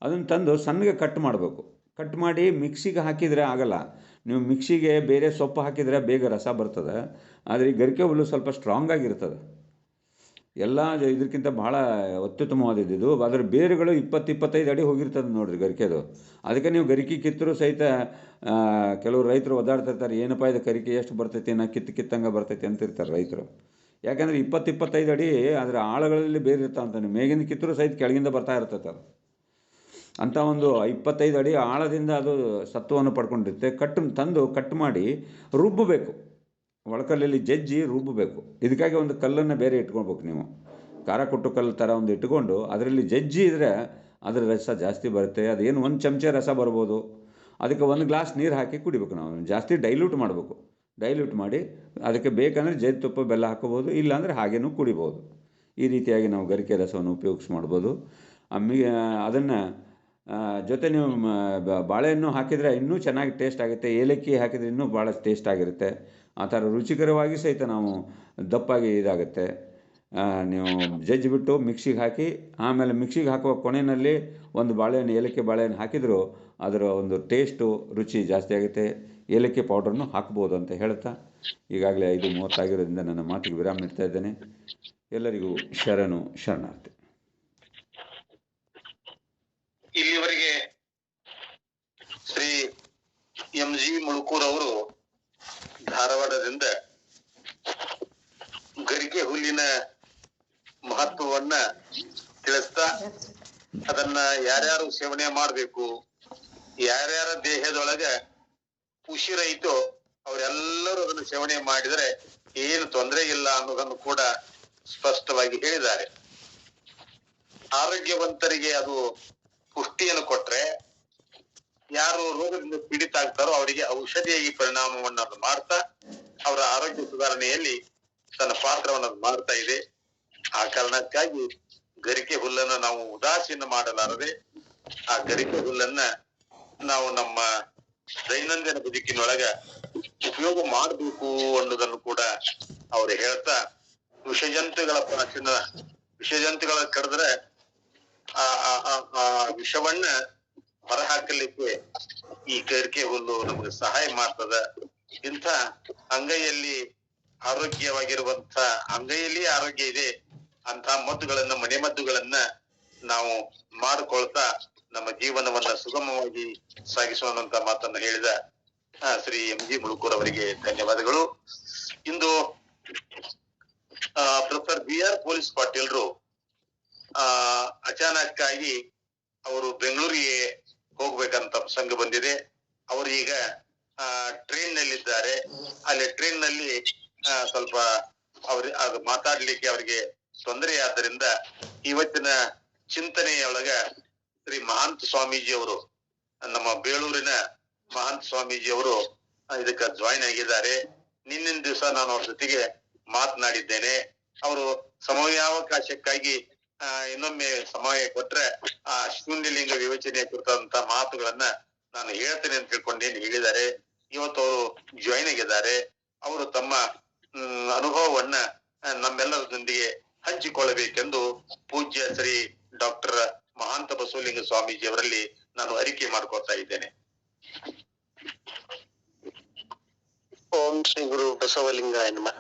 ಅದನ್ನು ತಂದು ಸಣ್ಣಗೆ ಕಟ್ ಮಾಡಬೇಕು. ಕಟ್ ಮಾಡಿ ಮಿಕ್ಸಿಗೆ ಹಾಕಿದರೆ ಆಗಲ್ಲ. ನೀವು ಮಿಕ್ಸಿಗೆ ಬೇರೆ ಸೊಪ್ಪು ಹಾಕಿದರೆ ಬೇಗ ರಸ ಬರ್ತದೆ, ಆದರೆ ಈ ಗರಿಕೆ ಹುಲ್ಲು ಸ್ವಲ್ಪ ಸ್ಟ್ರಾಂಗ್ ಆಗಿರ್ತದೆ. ಎಲ್ಲ ಇದಕ್ಕಿಂತ ಭಾಳ ಅತ್ಯುತ್ತಮವಾದಿದ್ದು. ಅದರ ಬೇರುಗಳು 20-25 ಅಡಿ ಹೋಗಿರ್ತದೆ ನೋಡಿರಿ ಗರಿಕೆದು. ಅದಕ್ಕೆ ನೀವು ಗರಿಕೆ ಕಿತ್ತರೂ ಸಹಿತ ಕೆಲವು ರೈತರು ಒದ್ದಾಡ್ತಿರ್ತಾರೆ, ಏನಪ್ಪ ಇದು ಗರಿಕೆ ಎಷ್ಟು ಬರ್ತೈತಿ, ನಾ ಕಿತ್ತಂಗೆ ಬರ್ತೈತಿ ಅಂತಿರ್ತಾರೆ ರೈತರು. ಯಾಕಂದರೆ 20-25 ಅಡಿ ಅದರ ಆಳಗಳಲ್ಲಿ ಬೇರೆ ಇರ್ತಾವಂತ. ನೀವು ಮೇಗಿಂದ ಕಿತ್ತರೂ ಸಹಿತ ಕೆಳಗಿಂದ ಬರ್ತಾ ಇರ್ತೈತೆ ಅದು. ಅಂಥ ಒಂದು 25 ಅಡಿ ಆಳದಿಂದ ಅದು ಸತ್ವವನ್ನು ಪಡ್ಕೊಂಡಿರುತ್ತೆ. ತಂದು ಕಟ್ ಮಾಡಿ ರುಬ್ಬಬೇಕು, ಒಳಕಲ್ಲಲ್ಲಿ ಜಜ್ಜಿ ರುಬ್ಬಬೇಕು. ಇದಕ್ಕಾಗಿ ಒಂದು ಕಲ್ಲನ್ನು ಬೇರೆ ಇಟ್ಕೊಳ್ಬೇಕು. ನೀವು ಖಾರ ಕೊಟ್ಟು ಕಲ್ಲು ಥರ ಒಂದು ಇಟ್ಕೊಂಡು ಅದರಲ್ಲಿ ಜಜ್ಜಿ ಇದ್ದರೆ ಅದರ ರಸ ಜಾಸ್ತಿ ಬರುತ್ತೆ. ಅದೇನು 1 ಚಮಚ ರಸ ಬರ್ಬೋದು. ಅದಕ್ಕೆ 1 ಗ್ಲಾಸ್ ನೀರು ಹಾಕಿ ಕುಡಿಬೇಕು. ನಾವು ಜಾಸ್ತಿ ಡೈಲ್ಯೂಟ್ ಮಾಡಬೇಕು. ಡೈಲ್ಯೂಟ್ ಮಾಡಿ ಅದಕ್ಕೆ ಬೇಕಂದರೆ ಜೇನುತುಪ್ಪ ಬೆಲ್ಲ ಹಾಕೋಬೋದು, ಇಲ್ಲಾಂದರೆ ಹಾಗೇನೂ ಕುಡಿಬೋದು. ಈ ರೀತಿಯಾಗಿ ನಾವು ಗರಿಕೆ ರಸವನ್ನು ಉಪಯೋಗಿಸಿ ಮಾಡ್ಬೋದು. ಅದನ್ನು ಜೊತೆ ನೀವು ಬಾಳೆಹಣ್ಣು ಹಾಕಿದರೆ ಇನ್ನೂ ಚೆನ್ನಾಗಿ ಟೇಸ್ಟ್ ಆಗುತ್ತೆ. ಏಲಕ್ಕಿ ಹಾಕಿದರೆ ಇನ್ನೂ ಭಾಳ ಟೇಸ್ಟ್ ಆಗಿರುತ್ತೆ. ಆ ಥರ ರುಚಿಕರವಾಗಿ ಸಹಿತ ನಾವು ದಪ್ಪಾಗಿ ಇದಾಗುತ್ತೆ. ನೀವು ಜಜ್ಜಿಬಿಟ್ಟು ಮಿಕ್ಸಿಗೆ ಹಾಕಿ, ಆಮೇಲೆ ಮಿಕ್ಸಿಗೆ ಹಾಕುವ ಕೊನೆಯಲ್ಲಿ ಒಂದು ಬಾಳೆಹಣ್ಣು, ಏಲಕ್ಕಿ ಬಾಳೆಹಣ್ಣು ಹಾಕಿದರೂ ಅದರ ಒಂದು ಟೇಸ್ಟು ರುಚಿ ಜಾಸ್ತಿ ಆಗುತ್ತೆ. ಏಲಕ್ಕಿ ಪೌಡ್ರನ್ನು ಹಾಕ್ಬೋದು ಅಂತ ಹೇಳ್ತಾ ಈಗಾಗಲೇ 5:30 ಆಗಿರೋದ್ರಿಂದ ನನ್ನ ಮಾತಿಗೆ ವಿರಾಮ ನೀಡ್ತಾ ಇದ್ದೇನೆ. ಎಲ್ಲರಿಗೂ ಶರಣಾರ್ಥಿ. ಇಲ್ಲಿವರೆಗೆ ಶ್ರೀ MG ಮುಳುಕೂರ್ ಅವರು ಧಾರವಾಡದಿಂದ ಗರಿಕೆ ಹುಲ್ಲಿನ ಮಹತ್ವವನ್ನ ತಿಳಿಸ್ತಾ, ಅದನ್ನ ಯಾರ್ಯಾರು ಸೇವನೆ ಮಾಡ್ಬೇಕು, ಯಾರ್ಯಾರ ದೇಹದೊಳಗ ಉಸಿರೈತೋ ಅವರೆಲ್ಲರೂ ಅದನ್ನು ಸೇವನೆ ಮಾಡಿದರೆ ಏನು ತೊಂದರೆ ಇಲ್ಲ ಅನ್ನೋದನ್ನು ಕೂಡ ಸ್ಪಷ್ಟವಾಗಿ ಹೇಳಿದ್ದಾರೆ. ಆರೋಗ್ಯವಂತರಿಗೆ ಅದು ಪುಷ್ಟಿಯನ್ನು ಕೊಟ್ರೆ, ಯಾರು ರೋಗದಿಂದ ಪೀಡಿತ ಆಗ್ತಾರೋ ಅವರಿಗೆ ಔಷಧಿಯಾಗಿ ಪರಿಣಾಮವನ್ನು ಅದು ಮಾಡ್ತಾ ಅವರ ಆರೋಗ್ಯ ಸುಧಾರಣೆಯಲ್ಲಿ ತನ್ನ ಪಾತ್ರವನ್ನು ಮಾಡ್ತಾ ಇದೆ. ಆ ಕಾರಣಕ್ಕಾಗಿ ಗರಿಕೆ ಹುಲ್ಲನ್ನ ನಾವು ಉದಾಸೀನ ಮಾಡಲಾರದೆ ಆ ಗರಿಕೆ ಹುಲ್ಲನ್ನ ನಾವು ನಮ್ಮ ದೈನಂದಿನ ಬದುಕಿನೊಳಗ ಉಪಯೋಗ ಮಾಡಬೇಕು ಅನ್ನೋದನ್ನು ಕೂಡ ಅವ್ರು ಹೇಳ್ತಾ, ವಿಷಜಂತುಗಳ ಕಡಿದ್ರೆ ಆ ವಿಷವನ್ನ ಹೊರಹಾಕಲಿಕ್ಕೆ ಈ ಗರಿಕೆ ಹುಲ್ಲು ನಮಗೆ ಸಹಾಯ ಮಾಡ್ತದ. ಇಂಥ ಅಂಗೈಯಲ್ಲಿ ಆರೋಗ್ಯವಾಗಿರುವಂತ, ಅಂಗೈಯಲ್ಲಿ ಆರೋಗ್ಯ ಇದೆ ಅಂತ ಮದ್ದುಗಳನ್ನ, ಮನೆ ಮದ್ದುಗಳನ್ನ ನಾವು ಮಾಡಿಕೊಳ್ತಾ ನಮ್ಮ ಜೀವನವನ್ನ ಸುಗಮವಾಗಿ ಸಾಗಿಸೋಣಂತ ಮಾತನ್ನ ಹೇಳಿದ ಶ್ರೀ MG ಮುಳುಕೂರ್ ಅವರಿಗೆ ಧನ್ಯವಾದಗಳು. ಇಂದು ಪ್ರೊಫೆಸರ್ BR ಪೊಲೀಸ್ ಪಾಟೀಲ್ರು ಅಚಾನಕ್ ಆಗಿ ಅವರು ಬೆಂಗಳೂರಿಗೆ ಹೋಗ್ಬೇಕಂತ ಪ್ರಸಂಗ ಬಂದಿದೆ. ಅವರು ಈಗ ಟ್ರೈನ್ ನಲ್ಲಿದ್ದಾರೆ. ಅಲ್ಲಿ ಟ್ರೈನ್ ನಲ್ಲಿ ಸ್ವಲ್ಪ ಅದು ಮಾತಾಡ್ಲಿಕ್ಕೆ ಅವರಿಗೆ ತೊಂದರೆ ಆದ್ದರಿಂದ ಇವತ್ತಿನ ಚಿಂತನೆಯೊಳಗ ಶ್ರೀ ಮಹಾಂತ ಸ್ವಾಮೀಜಿ ಅವರು, ನಮ್ಮ ಬೇಳೂರಿನ ಮಹಾಂತ ಸ್ವಾಮೀಜಿ ಅವರು ಇದಕ್ಕ ಜಾಯಿನ್ ಆಗಿದ್ದಾರೆ. ನಿನ್ನಿನ ದಿವಸ ನಾನು ಅವ್ರ ಜೊತೆಗೆ ಮಾತನಾಡಿದ್ದೇನೆ. ಅವರು ಸಮಯಾವಕಾಶಕ್ಕಾಗಿ ಇನ್ನೊಮ್ಮೆ ಸಮಯ ಕೊಟ್ರೆ ಆ ಶೂನ್ಯಲಿಂಗ ವಿವೇಚನೆಯ ಕುರಿತಂತ ಮಾತುಗಳನ್ನ ನಾನು ಹೇಳ್ತೇನೆ ಅಂತ ತಿಳ್ಕೊಂಡೇನು ಹೇಳಿದ್ದಾರೆ. ಇವತ್ತು ಅವರು ಜಾಯಿನ್ ಆಗಿದ್ದಾರೆ. ಅವರು ತಮ್ಮ ಅನುಭವವನ್ನ ನಮ್ಮೆಲ್ಲರೊಂದಿಗೆ ಹಂಚಿಕೊಳ್ಳಬೇಕೆಂದು ಪೂಜ್ಯ ಶ್ರೀ ಡಾಕ್ಟರ್ ಮಹಾಂತ ಬಸವಲಿಂಗ ಸ್ವಾಮೀಜಿ ಅವರಲ್ಲಿ ನಾನು ಅರಿಕೆ ಮಾಡ್ಕೊಳ್ತಾ ಇದ್ದೇನೆ. ಓಂ ಶ್ರೀ ಗುರು ಬಸವಲಿಂಗಾಯ ನಮಃ.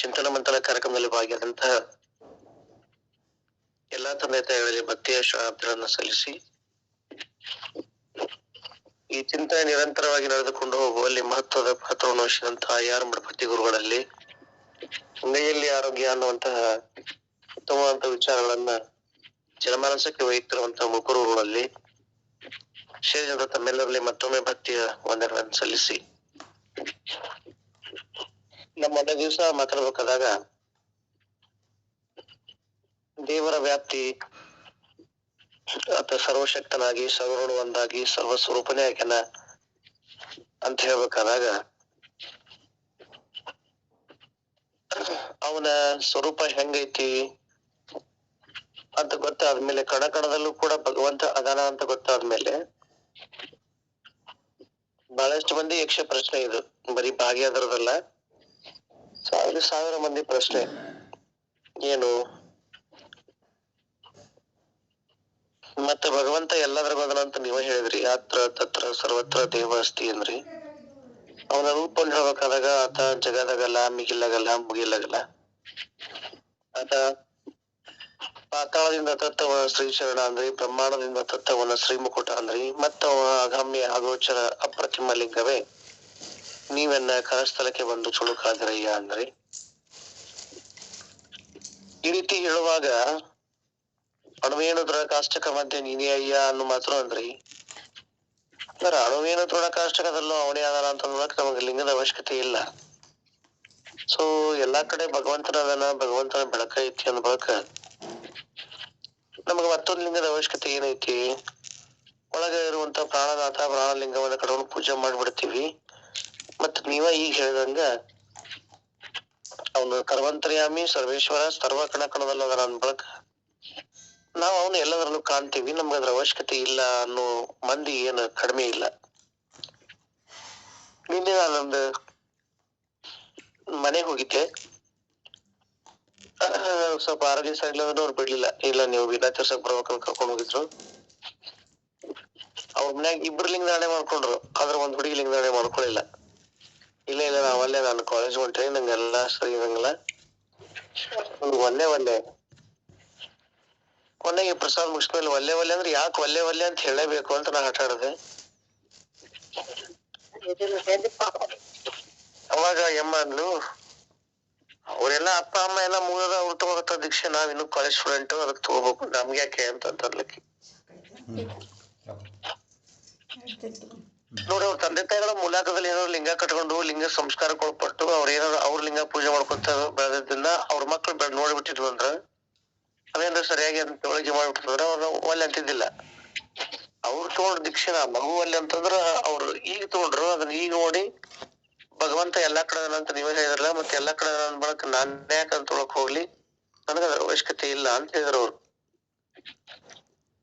ಚಿಂತನ ಮಂಥನ ಕಾರ್ಯಕ್ರಮದಲ್ಲಿ ಭಾಗಿಯಾದಂತಹ ಎಲ್ಲಾ ತಂದೆ ತಾಯಿಗಳಿಗೆ ಭಕ್ತಿಯ ಶ್ರದ್ಧೆಗಳನ್ನು ಸಲ್ಲಿಸಿ ಈ ಚಿಂತನೆ ನಿರಂತರವಾಗಿ ನಡೆದುಕೊಂಡು ಹೋಗುವಲ್ಲಿ ಮಹತ್ವದ ಪಾತ್ರವನ್ನು ವಹಿಸಿದಂತಹ ಯಾರ ಮಠಪತಿ ಗುರುಗಳಲ್ಲಿ ಅಂಗೈಯಲ್ಲಿ ಆರೋಗ್ಯ ಅನ್ನುವಂತಹ ಉತ್ತಮವಾದಂತಹ ವಿಚಾರಗಳನ್ನ ಜನಮಾನಸಕ್ಕೆ ಒಯ್ಯುತ್ತಿರುವಂತಹ ಮುಗುರುಗಳಲ್ಲಿ ಶ್ರೇಷ್ಠ ತಮ್ಮೆಲ್ಲರಲ್ಲಿ ಮತ್ತೊಮ್ಮೆ ಭಕ್ತಿಯ ವಂದನೆಗಳನ್ನು ಸಲ್ಲಿಸಿ ನಮ್ಮ ಒಂದೇ ದಿವಸ ಮಾತಾಡ್ಬೇಕಾದಾಗ ದೇವರ ವ್ಯಾಪ್ತಿ ಆತ ಸರ್ವಶಕ್ತನಾಗಿ ಸರ್ವನು ಒಂದಾಗಿ ಸರ್ವ ಸ್ವರೂಪನೇ ಆಗ್ಯಾನ ಅಂತ ಹೇಳ್ಬೇಕಾದಾಗ ಅವನ ಸ್ವರೂಪ ಹೆಂಗೈತಿ ಅಂತ ಗೊತ್ತಾದ್ಮೇಲೆ ಕಣ ಕಣದಲ್ಲೂ ಕೂಡ ಭಗವಂತ ಅದಾನ ಅಂತ ಗೊತ್ತಾದ್ಮೇಲೆ ಬಹಳಷ್ಟು ಮಂದಿ ಯಕ್ಷ ಪ್ರಶ್ನೆ ಇದು ಬರೀ ಭಾಗಿಯಾದ್ರದಲ್ಲ, ಸಾವಿರ ಮಂದಿ ಪ್ರಶ್ನೆ ಏನು ಮತ್ತೆ ಭಗವಂತ ಎಲ್ಲಾದ್ರಾಗ ಅದನ ಅಂತ ನೀವೇ ಹೇಳಿದ್ರಿ, ಅತ್ರ ತತ್ರ ಸರ್ವತ್ರ ದೇವ ಅಸ್ತಿ ಅಂದ್ರಿ. ಅವನ ರೂಪವನ್ನು ಹೇಳ್ಬೇಕಾದಾಗ ಆತ ಜಗದಾಗಲ್ಲ, ಮಿಗಿಲಾಗಲ್ಲ, ಮುಗಿಲಾಗಲ್ಲ. ಆತ ಪಾತಾಳದಿಂದ ತತ್ತವನ ಶ್ರೀಚರಣ ಅಂದ್ರಿ, ಬ್ರಹ್ಮಾಂಡದಿಂದ ತತ್ತವನ ಶ್ರೀಮುಕುಟ ಅಂದ್ರಿ, ಮತ್ತ ಅಗಮ್ಯ ಅಗೋಚರ ಅಪ್ರತಿಮ ಲಿಂಗವೇ ನೀವೆನ್ನ ಕರಸ್ಥಲಕ್ಕೆ ಬಂದು ಚುಳುಕಾದ್ರಯ್ಯ ಅಂದ್ರಿ. ಈ ರೀತಿ ಹೇಳುವಾಗ ಅಣುವೇಣು ದೃಢಕಾಷ್ಟಕ ಮಧ್ಯೆ ನೀನೇ ಅಯ್ಯ ಅನ್ನು ಮಾತ್ರ ಅಂದ್ರಿ. ಅಂದ್ರೆ ಅಣುವೇಣು ದೃಢಕಾಷ್ಟಕದಲ್ಲೂ ಅವನೇ ಅದಾನ ಅಂತ ನೋಡಕ್ ನಮಗೆ ಲಿಂಗದ ಅವಶ್ಯಕತೆ ಇಲ್ಲ. ಸೊ ಎಲ್ಲಾ ಕಡೆ ಭಗವಂತನ ಅದನ, ಭಗವಂತನ ಬೆಳಕ ಐತಿ ಅಂದ ಬಳಕ ನಮಗ ಮತ್ತೊಂದು ಲಿಂಗದ ಅವಶ್ಯಕತೆ ಏನೈತಿ? ಒಳಗೆ ಇರುವಂತ ಪ್ರಾಣನಾಥ ಪ್ರಾಣಲಿಂಗವನ್ನ ಕಡೆಕೊಂಡು ಪೂಜೆ ಮಾಡ್ಬಿಡ್ತೀವಿ. ಮತ್ ನೀವ ಈಗ ಹೇಳಿದಂಗ ಅವನು ಸರ್ವಂತರ್ಯಾಮಿ ಸರ್ವೇಶ್ವರ ಸರ್ವ ಕಣ ಕಣದಲ್ಲ ಅದರ ಅಂದ ಬಳಕ ನಾವು ಅವನು ಎಲ್ಲದರಲ್ಲೂ ಕಾಣ್ತೀವಿ. ನಮ್ಗೆ ಅದ್ರ ಅವಶ್ಯಕತೆ ಇಲ್ಲ ಅನ್ನೋ ಮಂದಿ ಏನು ಕಡಿಮೆ ಇಲ್ಲ. ನಿನ್ನೆ ನಾನೊಂದು ಮನೆಗೆ ಹೋಗಿದ್ದೆ. ಸ್ವಲ್ಪ ಆರೋಗ್ಯ ಸರಿ ಅವ್ರು ಬಿಡ್ಲಿಲ್ಲ. ಇಲ್ಲ ನೀವು ವಿನಾ ತೀರ್ಸಕ್ ಬರ್ಬೇಕಂತ ಕರ್ಕೊಂಡ್ ಹೋಗಿದ್ರು. ಅವ್ರ ಮನ್ಯಾಗ ಇಬ್ರು ಲಿಂಗದಾಣೆ ಮಾಡ್ಕೊಂಡ್ರು, ಆದ್ರೆ ಒಂದ್ ಹುಡುಗಿ ಲಿಂಗದಾಣೆ ಮಾಡ್ಕೊಳ್ಳಿಲ್ಲ. ಇಲ್ಲ ನಾವಲ್ಲೇ, ನಾನು ಕಾಲೇಜ್ ಹೊಂಟ್ರಿ, ನಂಗೆಲ್ಲಾ ಸರಿ ಇರಂಗಿಲ್ಲ, ಒಲ್ಲೆ ಕೊನೆಗೆ ಪ್ರಸಾದ್ ಮುಗಿಸ್ಮೇಲೆ ಒಲ್ಲೆ ಅಂದ್ರೆ ಯಾಕೆ ಒಲ್ಲೆ ಅಂತ ಹೇಳಬೇಕು ಅಂತ ನಾ ಆಟ ಆಡದೆ. ಅವಾಗ ಎಮ್ಮ ಅಂದ್ಲು, ಅವ್ರೆಲ್ಲಾ ಅಪ್ಪ ಅಮ್ಮ ಎಲ್ಲಾ ಮುಗಿದ ಅವ್ರು ತಗೋತ ದೀಕ್ಷೆ, ನಾವ್ ಇನ್ನು ಕಾಲೇಜ್ ಸ್ಟೂಡೆಂಟ್, ಅದಕ್ಕೆ ತಗೋಬೇಕು, ನಮ್ಗೆ ಯಾಕೆ ಅಂತ ಅನ್ಲಕ್ಕಿ. ನೋಡಿ, ಅವ್ರ ತಂದೆ ತಾಯಿಗಳ ಮುಲಾಕದಲ್ಲಿ ಏನಾದ್ರು ಲಿಂಗ ಕಟ್ಕೊಂಡು ಲಿಂಗ ಸಂಸ್ಕಾರ ಕೊಡ್ಪಟ್ಟು ಅವ್ರ ಏನಾದ್ರು ಅವ್ರ ಲಿಂಗ ಪೂಜೆ ಮಾಡ್ಕೊಂತ ಬೆಳೆದಿದ್ದನ್ನ ಅವ್ರ ಮಕ್ಳು ನೋಡ್ಬಿಟ್ಟಿದ್ವು ಅಂದ್ರ ಅದೇಂದ್ರ ಸರಿಯಾಗಿ ಅಂತ ತೊಳಗೆ ಮಾಡ್ಬಿಟ್ಟಿದ್ರ ಅವ್ರು ಒಲ್ಲೆ ಅಂತಿದ್ದಿಲ್ಲ. ಅವ್ರು ತಗೊಂಡ್ ದೀಕ್ಷೆನ ಮಗು ಒಲ್ಲೆ ಅಂತಂದ್ರ ಅವ್ರು ಈಗ ತಗೊಂಡ್ರು. ಅದನ್ನ ಈಗ ನೋಡಿ ಭಗವಂತ ಎಲ್ಲಾ ಕಡೆ ಅಂತ ನೀವೇ ಹೇಳಿದ್ರಲ್ಲ, ಮತ್ತೆ ಎಲ್ಲಾ ಕಡೆ ನನ್ ಬಳಕ ನಾನ್ ಯಾಕಂತ ತೊಳಕ್ ಹೋಗ್ಲಿ, ನನಗ ಅದ್ರ ಅವಶ್ಯಕತೆ ಇಲ್ಲ ಅಂತ ಹೇಳಿದ್ರು. ಅವ್ರು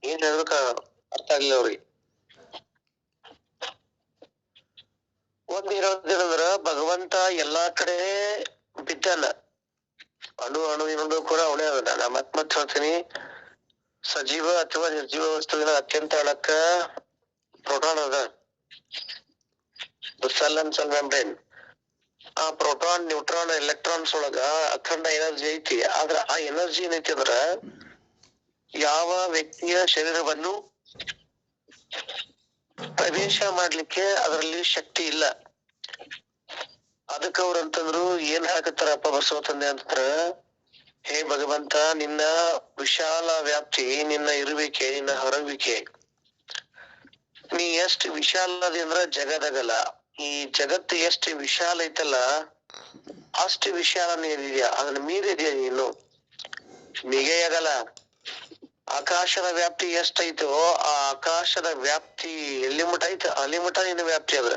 ಏನ್ ಹೇಳಿದ್ರು ಅರ್ಥ ಆಗ್ಲಿಲ್ಲ ಅವ್ರಿಗೆ. ಒಂದ್ ಇರೋದೇನಂದ್ರ ಭಗವಂತ ಎಲ್ಲಾ ಕಡೆ ಬಿದ್ದಾನ, ಅಣು ಇನ್ನೊಂದು ಕೂಡ ಅವನೇ ಅದ. ನಾ ಮತ್ ಹೇಳ್ತೀನಿ, ಸಜೀವ ಅಥವಾ ನಿರ್ಜೀವ ವಸ್ತುವಿನ ಅತ್ಯಂತ ಅಳಕ್ಕ ಪ್ರೋಟಾನ್ ಅದ, ಸೆಲ್ ಅಂಡ್ ಸೆಲ್ ಮೆಂಬ್ರೇನ್. ಆ ಪ್ರೋಟಾನ್, ನ್ಯೂಟ್ರಾನ್, ಎಲೆಕ್ಟ್ರಾನ್ಸ್ ಒಳಗ ಅಖಂಡ ಎನರ್ಜಿ ಐತಿ. ಆದ್ರ ಆ ಎನರ್ಜಿ ಏನೈತಿ ಅಂದ್ರ ಯಾವ ವ್ಯಕ್ತಿಯ ಶರೀರವನ್ನು ಪ್ರವೇಶ ಮಾಡ್ಲಿಕ್ಕೆ ಅದರಲ್ಲಿ ಶಕ್ತಿ ಇಲ್ಲ. ಅದಕ್ಕ ಅವ್ರ ಅಂತಂದ್ರು ಏನ್ ಹಾಕತ್ತಾರಪ್ಪ ಬಸವ ತಂದೆ ಅಂತಂದ್ರ, ಹೇ ಭಗವಂತ, ನಿನ್ನ ವಿಶಾಲ ವ್ಯಾಪ್ತಿ, ನಿನ್ನ ಇರುವಿಕೆ, ನಿನ್ನ ಹೊರವಿಕೆ, ನೀ ಎಷ್ಟ್ ವಿಶಾಲ ಅದಿ ಅಂದ್ರ ಜಗದಗಲ್ಲ. ಈ ಜಗತ್ತು ಎಷ್ಟು ವಿಶಾಲ ಐತಲ್ಲ ಅಷ್ಟು ವಿಶಾಲ ನೀರಿದ್ಯಾ, ಅದನ್ನ ಮೀರಿದ್ಯಾ ನೀನು, ಮಿಗೆಯಾಗಲ್ಲ. ಆಕಾಶದ ವ್ಯಾಪ್ತಿ ಎಷ್ಟೈತೋ ಆ ಆಕಾಶದ ವ್ಯಾಪ್ತಿ ಎಲ್ಲಿ ಮಠ ಐತೆ ಅಲ್ಲಿ ಮಠ ನಿನ್ನ ವ್ಯಾಪ್ತಿ ಅದ.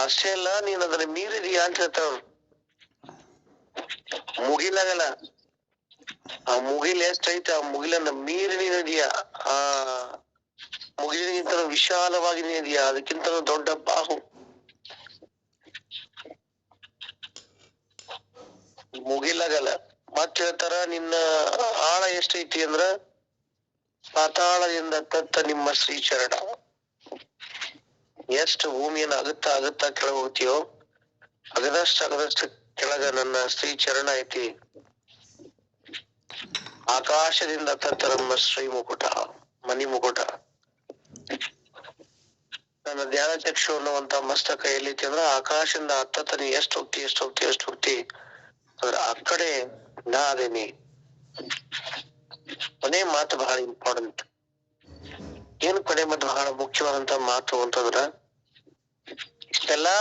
ಅಷ್ಟೇ ಅಲ್ಲ, ನೀನ್ ಅದನ್ನ ಮೀರಿದೀಯಾ ಅಂತ ಹೇಳ್ತಾರ. ಮುಗಿಲಾಗಲ್ಲ. ಆ ಮುಗಿಲ್ ಎಷ್ಟೈತೆ ಆ ಮುಗಿಲನ್ನ ಮೀರಿ ನೀನಿದೀಯಾ, ಆ ಮುಗಿಲಿಗಿಂತ ವಿಶಾಲವಾಗಿ ನೀನಿದೀಯಾ, ಅದಕ್ಕಿಂತ ದೊಡ್ಡ ಬಾಹು. ಮುಗಿಲಾಗಲ್ಲ. ಮತ್ ಹೇಳ್ತಾರ ನಿನ್ನ ಆಳ ಎಷ್ಟೈತಿ ಅಂದ್ರ ಪಾತಾಳದಿಂದ ತತ್ತ ನಿಮ್ಮ ಶ್ರೀಚರಣ. ಎಷ್ಟು ಭೂಮಿಯನ್ನ ಅಗತ್ತಾ ಕೆಳಗೆ ಹೋಗ್ತೀಯೋ ಅಗದಷ್ಟು ಕೆಳಗ ನನ್ನ ಶ್ರೀ ಚರಣ ಐತಿ. ಆಕಾಶದಿಂದ ತತ್ತ ನಮ್ಮ ಶ್ರೀ ಮುಕುಟ, ಮಣಿ ಮುಕುಟ. ನನ್ನ ಧ್ಯಾನ ಚಕ್ಷು ಅನ್ನುವಂತ ಮಸ್ತಕ ಎಲ್ಲೈತಿ ಅಂದ್ರ ಆಕಾಶದಿಂದ ಹತ್ತ ನೀ ಎಷ್ಟು ಹೋಗ್ತಿ ಅದ್ರ ಆ ಕಡೆ ನಾ ಅದೇನಿ. ಕೊನೆ ಮಾತು ಬಹಳ ಇಂಪಾರ್ಟೆಂಟ್. ಏನು ಕೊನೆ ಮತ್ತು ಬಹಳ ಮುಖ್ಯವಾದಂತ ಮಾತು ಅಂತಂದ್ರ, ಇಷ್ಟೆಲ್ಲಾ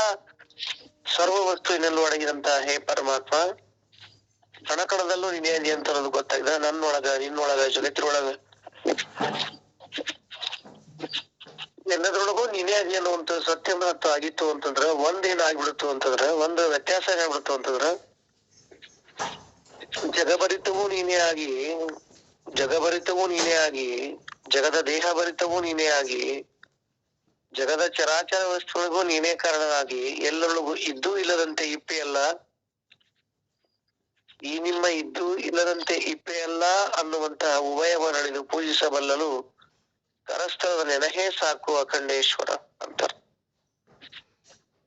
ಸರ್ವ ವಸ್ತುವಿನಲ್ಲೂ ಅಡಗಿದಂತ ಹೇ ಪರಮಾತ್ಮ, ಕಣಕಣದಲ್ಲೂ ನೀನೇ ಅದಿ ಅಂತ ಅನ್ನೋದು ಗೊತ್ತಾಗಿದೆ. ನನ್ನೊಳಗ, ನಿನ್ನೊಳಗ, ಜಗತ್ತಿನೊಳಗ ಎಲ್ಲದ್ರೊಳಗೂ ನೀನೇ ಅದಿ ಅನ್ನುವಂತ ಸತ್ಯ ಮಾತು ಆಗಿತ್ತು ಅಂತಂದ್ರ, ಒಂದೇನ್ ಆಗ್ಬಿಡ್ತು ಅಂತಂದ್ರ, ಒಂದು ವ್ಯತ್ಯಾಸ ಆಗ್ಬಿಡ್ತು ಅಂತಂದ್ರ, ಜಗಭರಿತವೂ ನೀನೇ ಆಗಿ, ಜಗದ ದೇಹ ಭರಿತವೂ ನೀನೇ ಆಗಿ, ಜಗದ ಚರಾಚರ ವಸ್ತುಗಳಿಗೂ ನೀನೇ ಕಾರಣನಾಗಿ, ಎಲ್ಲರೊಳಗೂ ಇದ್ದೂ ಇಲ್ಲದಂತೆ ಇಪ್ಪೆ ಅಲ್ಲ, ಈ ನಿಮ್ಮ ಇದ್ದು ಇಲ್ಲದಂತೆ ಇಪ್ಪೆ ಅಲ್ಲ ಅನ್ನುವಂತಹ ಉಭಯವನ್ನಳಿದು ಪೂಜಿಸಬಲ್ಲಲು ಕರಸ್ಥಳದ ನೆನಹೇ ಸಾಕು ಅಖಂಡೇಶ್ವರ ಅಂತಾರ.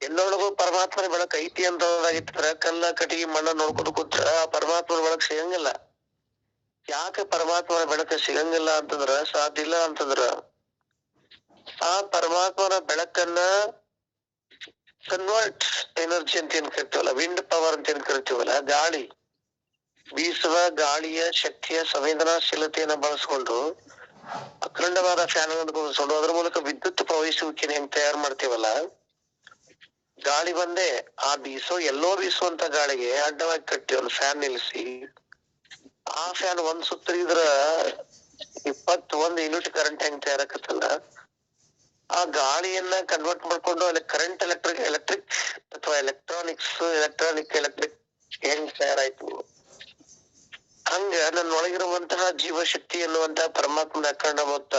ಎಲ್ಲರೊಳಗೂ ಪರಮಾತ್ಮನ ಬೆಳಕು ಐತಿ ಅಂತಂದಾಗಿತ್ತರ ಕಲ್ಲ ಕಟ್ಟಿಗೆ ಮಣ್ಣ ನೋಡ್ಕೊಂಡು ಕೂತ್ರ ಆ ಪರಮಾತ್ಮನ ಬೆಳಕು ಸಿಗಂಗಿಲ್ಲ. ಯಾಕೆ ಪರಮಾತ್ಮನ ಬೆಳಕು ಸಿಗಂಗಿಲ್ಲ ಅಂತಂದ್ರ, ಸಾಧ್ಯ ಇಲ್ಲ ಅಂತಂದ್ರ, ಆ ಪರಮಾತ್ಮನ ಬೆಳಕನ್ನ ಕನ್ವರ್ಟ್ ಎನರ್ಜಿ ಅಂತ ಏನ್ ಕರಿತೀವಲ್ಲ, ವಿಂಡ್ ಪವರ್ ಅಂತ ಏನ್ ಕರಿತೀವಲ್ಲ, ಗಾಳಿ ಬೀಸುವ ಗಾಳಿಯ ಶಕ್ತಿಯ ಸಂವೇದನಾಶೀಲತೆಯನ್ನ ಬಳಸ್ಕೊಂಡು ಅಖಂಡವಾದ ಫ್ಯಾನ್ ಅನ್ನು ಬಳಸ್ಕೊಂಡು ಅದ್ರ ಮೂಲಕ ವಿದ್ಯುತ್ ಪ್ರವಹಿಸುವಿಕೆನ ಹೆಂಗ್ ತಯಾರು ಮಾಡ್ತೀವಲ್ಲ, ಗಾಳಿ ಬಂದೆ ಆ ಎಲ್ಲೋ ಬೀಸುವಂತ ಗಾಳಿಗೆ ಅಡ್ಡವಾಗಿ ಕಟ್ಟಿ ಒಂದು ಫ್ಯಾನ್ ನಿಲ್ಲಿಸಿ, ಆ ಫ್ಯಾನ್ ಒಂದ್ ಸುತ್ತಿದ್ರ 21 ಯೂನಿಟ್ ಕರೆಂಟ್ ಹೆಂಗ್ ತಯಾರಾಕತ್ತಲ್ಲ, ಆ ಗಾಳಿಯನ್ನ ಕನ್ವರ್ಟ್ ಮಾಡ್ಕೊಂಡು ಅಲ್ಲಿ ಕರೆಂಟ್ ಎಲೆಕ್ಟ್ರಿಕ್ ಅಥವಾ ಎಲೆಕ್ಟ್ರಿಕ್ ಹೆಂಗ್ ತಯಾರಾಯ್ತು, ಹಂಗ ನನ್ನೊಳಗಿರುವಂತಹ ಜೀವಶಕ್ತಿ ಎನ್ನುವಂತಹ ಪರಮಾತ್ಮನ ಅಖಂಡ ಮೊತ್ತ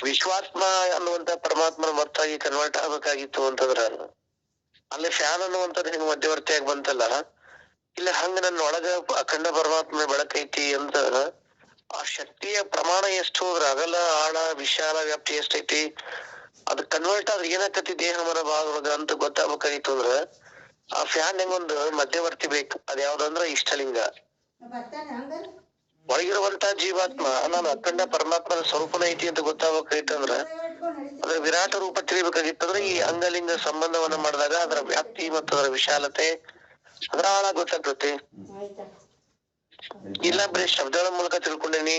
ವಿಶ್ವಾತ್ಮ ಅನ್ನುವಂತ ಪರಮಾತ್ಮನ ಮೊತ್ತಾಗಿ ಕನ್ವರ್ಟ್ ಆಗ್ಬೇಕಾಗಿತ್ತು ಅಂತಂದ್ರ, ಅಲ್ಲಿ ಫ್ಯಾನ್ ಅನ್ನುವಂಥದ್ದು ಹೆಂಗ್ ಮಧ್ಯವರ್ತಿಯಾಗಿ ಬಂತಲ್ಲ, ಇಲ್ಲ ಹಂಗ ನನ್ನ ಒಳಗ ಅಖಂಡ ಪರಮಾತ್ಮನ ಬೆಳಕೈತಿ ಅಂತ ಆ ಶಕ್ತಿಯ ಪ್ರಮಾಣ ಎಷ್ಟು ಹೋದ್ರ, ಅಗಲ ಆಳ ವಿಶಾಲ ವ್ಯಾಪ್ತಿ ಎಷ್ಟೈತಿ, ಅದ್ ಕನ್ವರ್ಟ್ ಆದ್ರೆ ಏನಾಕತಿ ದೇಹ ಮನ ಭಾಗದೊಳಗ ಅಂತ ಗೊತ್ತಾಗ್ಬೇಕಾಗಿತ್ತು ಅಂದ್ರ, ಆ ಫ್ಯಾನ್ ಹೆಂಗೊಂದು ಮಧ್ಯವರ್ತಿ ಬೇಕು. ಅದ್ ಯಾವ್ದಂದ್ರ ಇಷ್ಟಲಿಂಗ. ಒಳಗಿರುವಂತ ಜೀವಾತ್ಮ ನಾನು ಅಖಂಡ ಪರಮಾತ್ಮನ ಸ್ವರೂಪನ ಐತಿ ಅಂತ ಗೊತ್ತಾಗ್ಬೇಕಾಗಿತ್ತಂದ್ರ, ಅದ್ರ ವಿರಾಟ ರೂಪ ತಿಳಿಬೇಕಾಗಿತ್ತಂದ್ರ ಈ ಅಂಗಲಿಂಗ ಸಂಬಂಧವನ್ನ ಮಾಡಿದಾಗ ಅದರ ವ್ಯಾಪ್ತಿ ಮತ್ತು ಅದರ ವಿಶಾಲತೆ ಅದರ ಆಳ ಗೊತ್ತಾಗ್ತತಿ. ಇಲ್ಲ ಬರೀ ಶಬ್ದಗಳ ಮೂಲಕ ತಿಳ್ಕೊಂಡೇನಿ,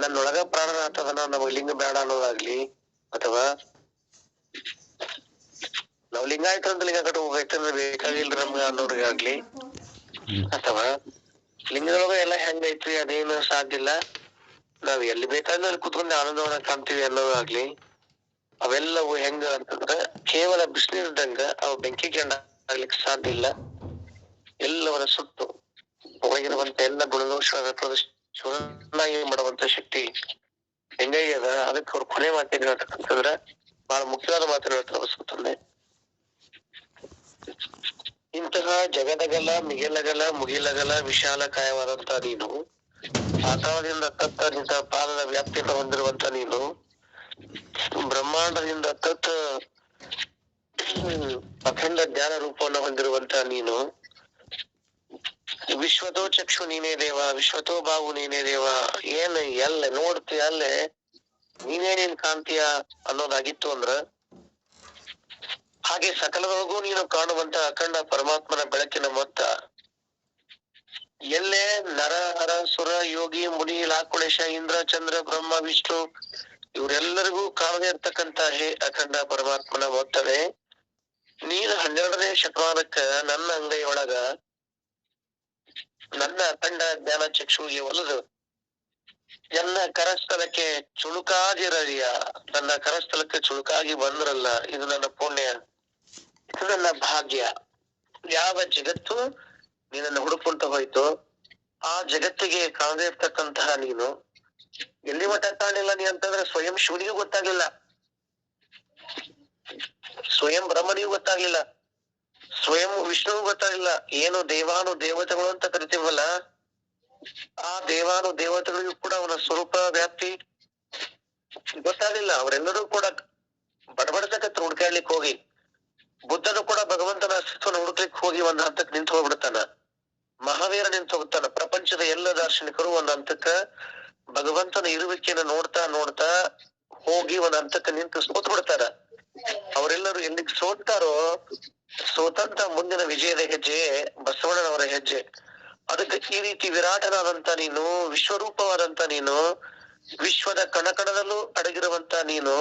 ನನ್ನೊಳಗ ಪ್ರಾಣನಾಥ ಅದನ್ನ ನಮಗ್ ಲಿಂಗ ಬೇಡ ಅನ್ನೋದಾಗ್ಲಿ, ಅಥವಾ ನಾವ್ ಲಿಂಗಾಯತ ಅಂತ ಲಿಂಗ ಕಟ್ಟ ಹೋಗೈತಂದ್ರೆ ಬೇಕಾಗಿಲ್ರಿ ನಮ್ಗ ಅನ್ನೋರಿಗಾಗ್ಲಿ, ಅಥವಾ ಲಿಂಗದೊಳಗ ಎಲ್ಲ ಹೆಂಗೈತ್ರಿ ಅದೇನು ಸಾಧ್ಯ ಇಲ್ಲ, ನಾವ್ ಎಲ್ಲಿ ಬೇಕಾದ್ರೆ ಅಲ್ಲಿ ಕುತ್ಕೊಂಡು ಆನಂದವನ್ನ ಕಾಣ್ತೀವಿ ಅನ್ನೋದಾಗ್ಲಿ, ಅವೆಲ್ಲವು ಹೆಂಗ ಅಂತಂದ್ರ ಕೇವಲ ಬಿಸಿಲಿದ್ದಂಗ ಅವು ಬೆಂಕಿ ಕೆಂಡ ಆಗ್ಲಿಕ್ಕೆ ಸಾಧ್ಯ ಇಲ್ಲ. ಎಲ್ಲವರ ಸುತ್ತು ಒಳಗಿರುವಂತ ಎಲ್ಲ ಗುಣದೋಷ ಚುನಾಗಿ ಮಾಡುವಂತ ಶಕ್ತಿ ಹೆಂಗದ, ಅದಕ್ಕೆ ಅವ್ರು ಕೊನೆ ಮಾತೇನ್ ಹೇಳ್ತಕ್ಕಂತಂದ್ರ ಬಹಳ ಮುಖ್ಯವಾದ ಮಾತನ್ನು ಹೇಳ್ತಾರೆ ಬಸವತಂದೆ. ಇಂತಹ ಜಗದಗಲ ಮಿಗಿಲಗಲ ಮುಗಿಲಗಲ ವಿಶಾಲ ಕಾಯವಾದಂತ ನೀನು, ಪಾತಾಳದಿಂದ ತತ್ತ ನಿಂತ ಪಾದದ ವ್ಯಾಪ್ತಿಯನ್ನು ಹೊಂದಿರುವಂತ ನೀನು, ಬ್ರಹ್ಮಾಂಡದಿಂದ ತತ್ ಅಖಂಡ ಜ್ಞಾನ ರೂಪವನ್ನು ಹೊಂದಿರುವಂತ ನೀನು, ವಿಶ್ವತೋ ಚಕ್ಷು ನೀನೇ ದೇವ, ವಿಶ್ವತೋ ಬಾವು ನೀನೇ ದೇವ, ಏನ್ ಎಲ್ಲ ನೋಡ್ತೀಯ ಅಲ್ಲೇ ನೀನೇ ನೀನ್ ಕಾಣ್ತೀಯ ಅನ್ನೋದಾಗಿತ್ತು ಅಂದ್ರ, ಹಾಗೆ ಸಕಲದೊಳಗೂ ನೀನು ಕಾಣುವಂತ ಅಖಂಡ ಪರಮಾತ್ಮನ ಬೆಳಕಿನ ಮೊತ್ತ ಎಲ್ಲೇ ನರ ಹರ ಸುರ ಯೋಗಿ ಮುನಿ ಲಾಕುಳೇಶ ಇಂದ್ರ ಚಂದ್ರ ಬ್ರಹ್ಮ ವಿಷ್ಣು ಇವರೆಲ್ಲರಿಗೂ ಕಾಣದೇ ಇರ್ತಕ್ಕಂತ ಹೇ ಅಖಂಡ ಪರಮಾತ್ಮನ ಮೊತ್ತವೇ ನೀನು 12ನೇ ಶತಮಾನಕ್ಕ ನನ್ನ ಅಂಗೈಯೊಳಗ ನನ್ನ ಅಖಂಡ ಜ್ಞಾನ ಚಕ್ಷುವಿಗೆ ಒಲಿದು ನನ್ನ ಕರಸ್ಥಲಕ್ಕೆ ಚುಳುಕಾಗಿರಲಿಯ, ನನ್ನ ಕರಸ್ಥಲಕ್ಕೆ ಚುಳುಕಾಗಿ ಬಂದ್ರಲ್ಲ, ಇದು ನನ್ನ ಪುಣ್ಯ, ಇದು ನನ್ನ ಭಾಗ್ಯ. ಯಾವ ಜಗತ್ತು ನೀನನ್ನು ಹುಡುಕೊಂತ ಹೋಯ್ತು ಆ ಜಗತ್ತಿಗೆ ಕಾಣದೇ ಇರ್ತಕ್ಕಂತಹ ನೀನು ಎಲ್ಲಿ ಮಟ್ಟ ಕಾಣಿಲ್ಲ ನೀ ಅಂತಂದ್ರೆ ಸ್ವಯಂ ಶಿವನಿಗೂ ಗೊತ್ತಾಗ್ಲಿಲ್ಲ, ಸ್ವಯಂ ಬ್ರಹ್ಮನಿಗೂ ಗೊತ್ತಾಗ್ಲಿಲ್ಲ, ಸ್ವಯಂ ವಿಷ್ಣುವಿಗೂ ಗೊತ್ತಾಗ್ಲಿಲ್ಲ. ಏನು ದೇವಾನು ದೇವತೆಗಳು ಅಂತ ಕರಿತೀವಲ್ಲ, ಆ ದೇವಾನು ದೇವತೆಗಳಿಗೂ ಕೂಡ ಅವನ ಸ್ವರೂಪ ವ್ಯಾಪ್ತಿ ಗೊತ್ತಾಗ್ಲಿಲ್ಲ. ಅವರೆಲ್ಲರೂ ಕೂಡ ಬಡಬಡತಕ್ಕ ಹುಡ್ಕಾಡ್ಲಿಕ್ಕೆ ಹೋಗಿ ಬುದ್ಧನು ಕೂಡ ಭಗವಂತನ ಅಸ್ತಿತ್ವನ ಹುಡುಕ್ಲಿಕ್ಕೆ ಹೋಗಿ ಒಂದ್ ಹಂತಕ್ಕೆ ನಿಂತು ಹೋಗ್ಬಿಡ್ತಾನ. ಮಹಾವೀರ ನಿಂತು ಹೋಗ್ತಾನ. ಪ್ರಪಂಚದ ಎಲ್ಲ ದಾರ್ಶನಿಕರು ಒಂದ್ ಹಂತಕ್ಕ ಭಗವಂತನ ಇರುವಿಕೆಯನ್ನು ನೋಡ್ತಾ ನೋಡ್ತಾ ಹೋಗಿ ಒಂದ್ ಹಂತಕ್ಕೆ ನಿಂತು ಸೋತ್ ಬಿಡ್ತಾರ. ಅವರೆಲ್ಲರೂ ಎಲ್ಲಿಗೆ ಸೋತಾರೋ ಸೋತಂತ ಮುಂದಿನ ವಿಜಯದ ಹೆಜ್ಜೆ ಬಸವಣ್ಣನವರ ಹೆಜ್ಜೆ. ಅದಕ್ಕೆ ಈ ರೀತಿ ವಿರಾಟನಾದಂತ ನೀನು, ವಿಶ್ವರೂಪವಾದಂತ ನೀನು, ವಿಶ್ವದ ಕಣಕಣದಲ್ಲೂ ಅಡಗಿರುವಂತ ನೀನು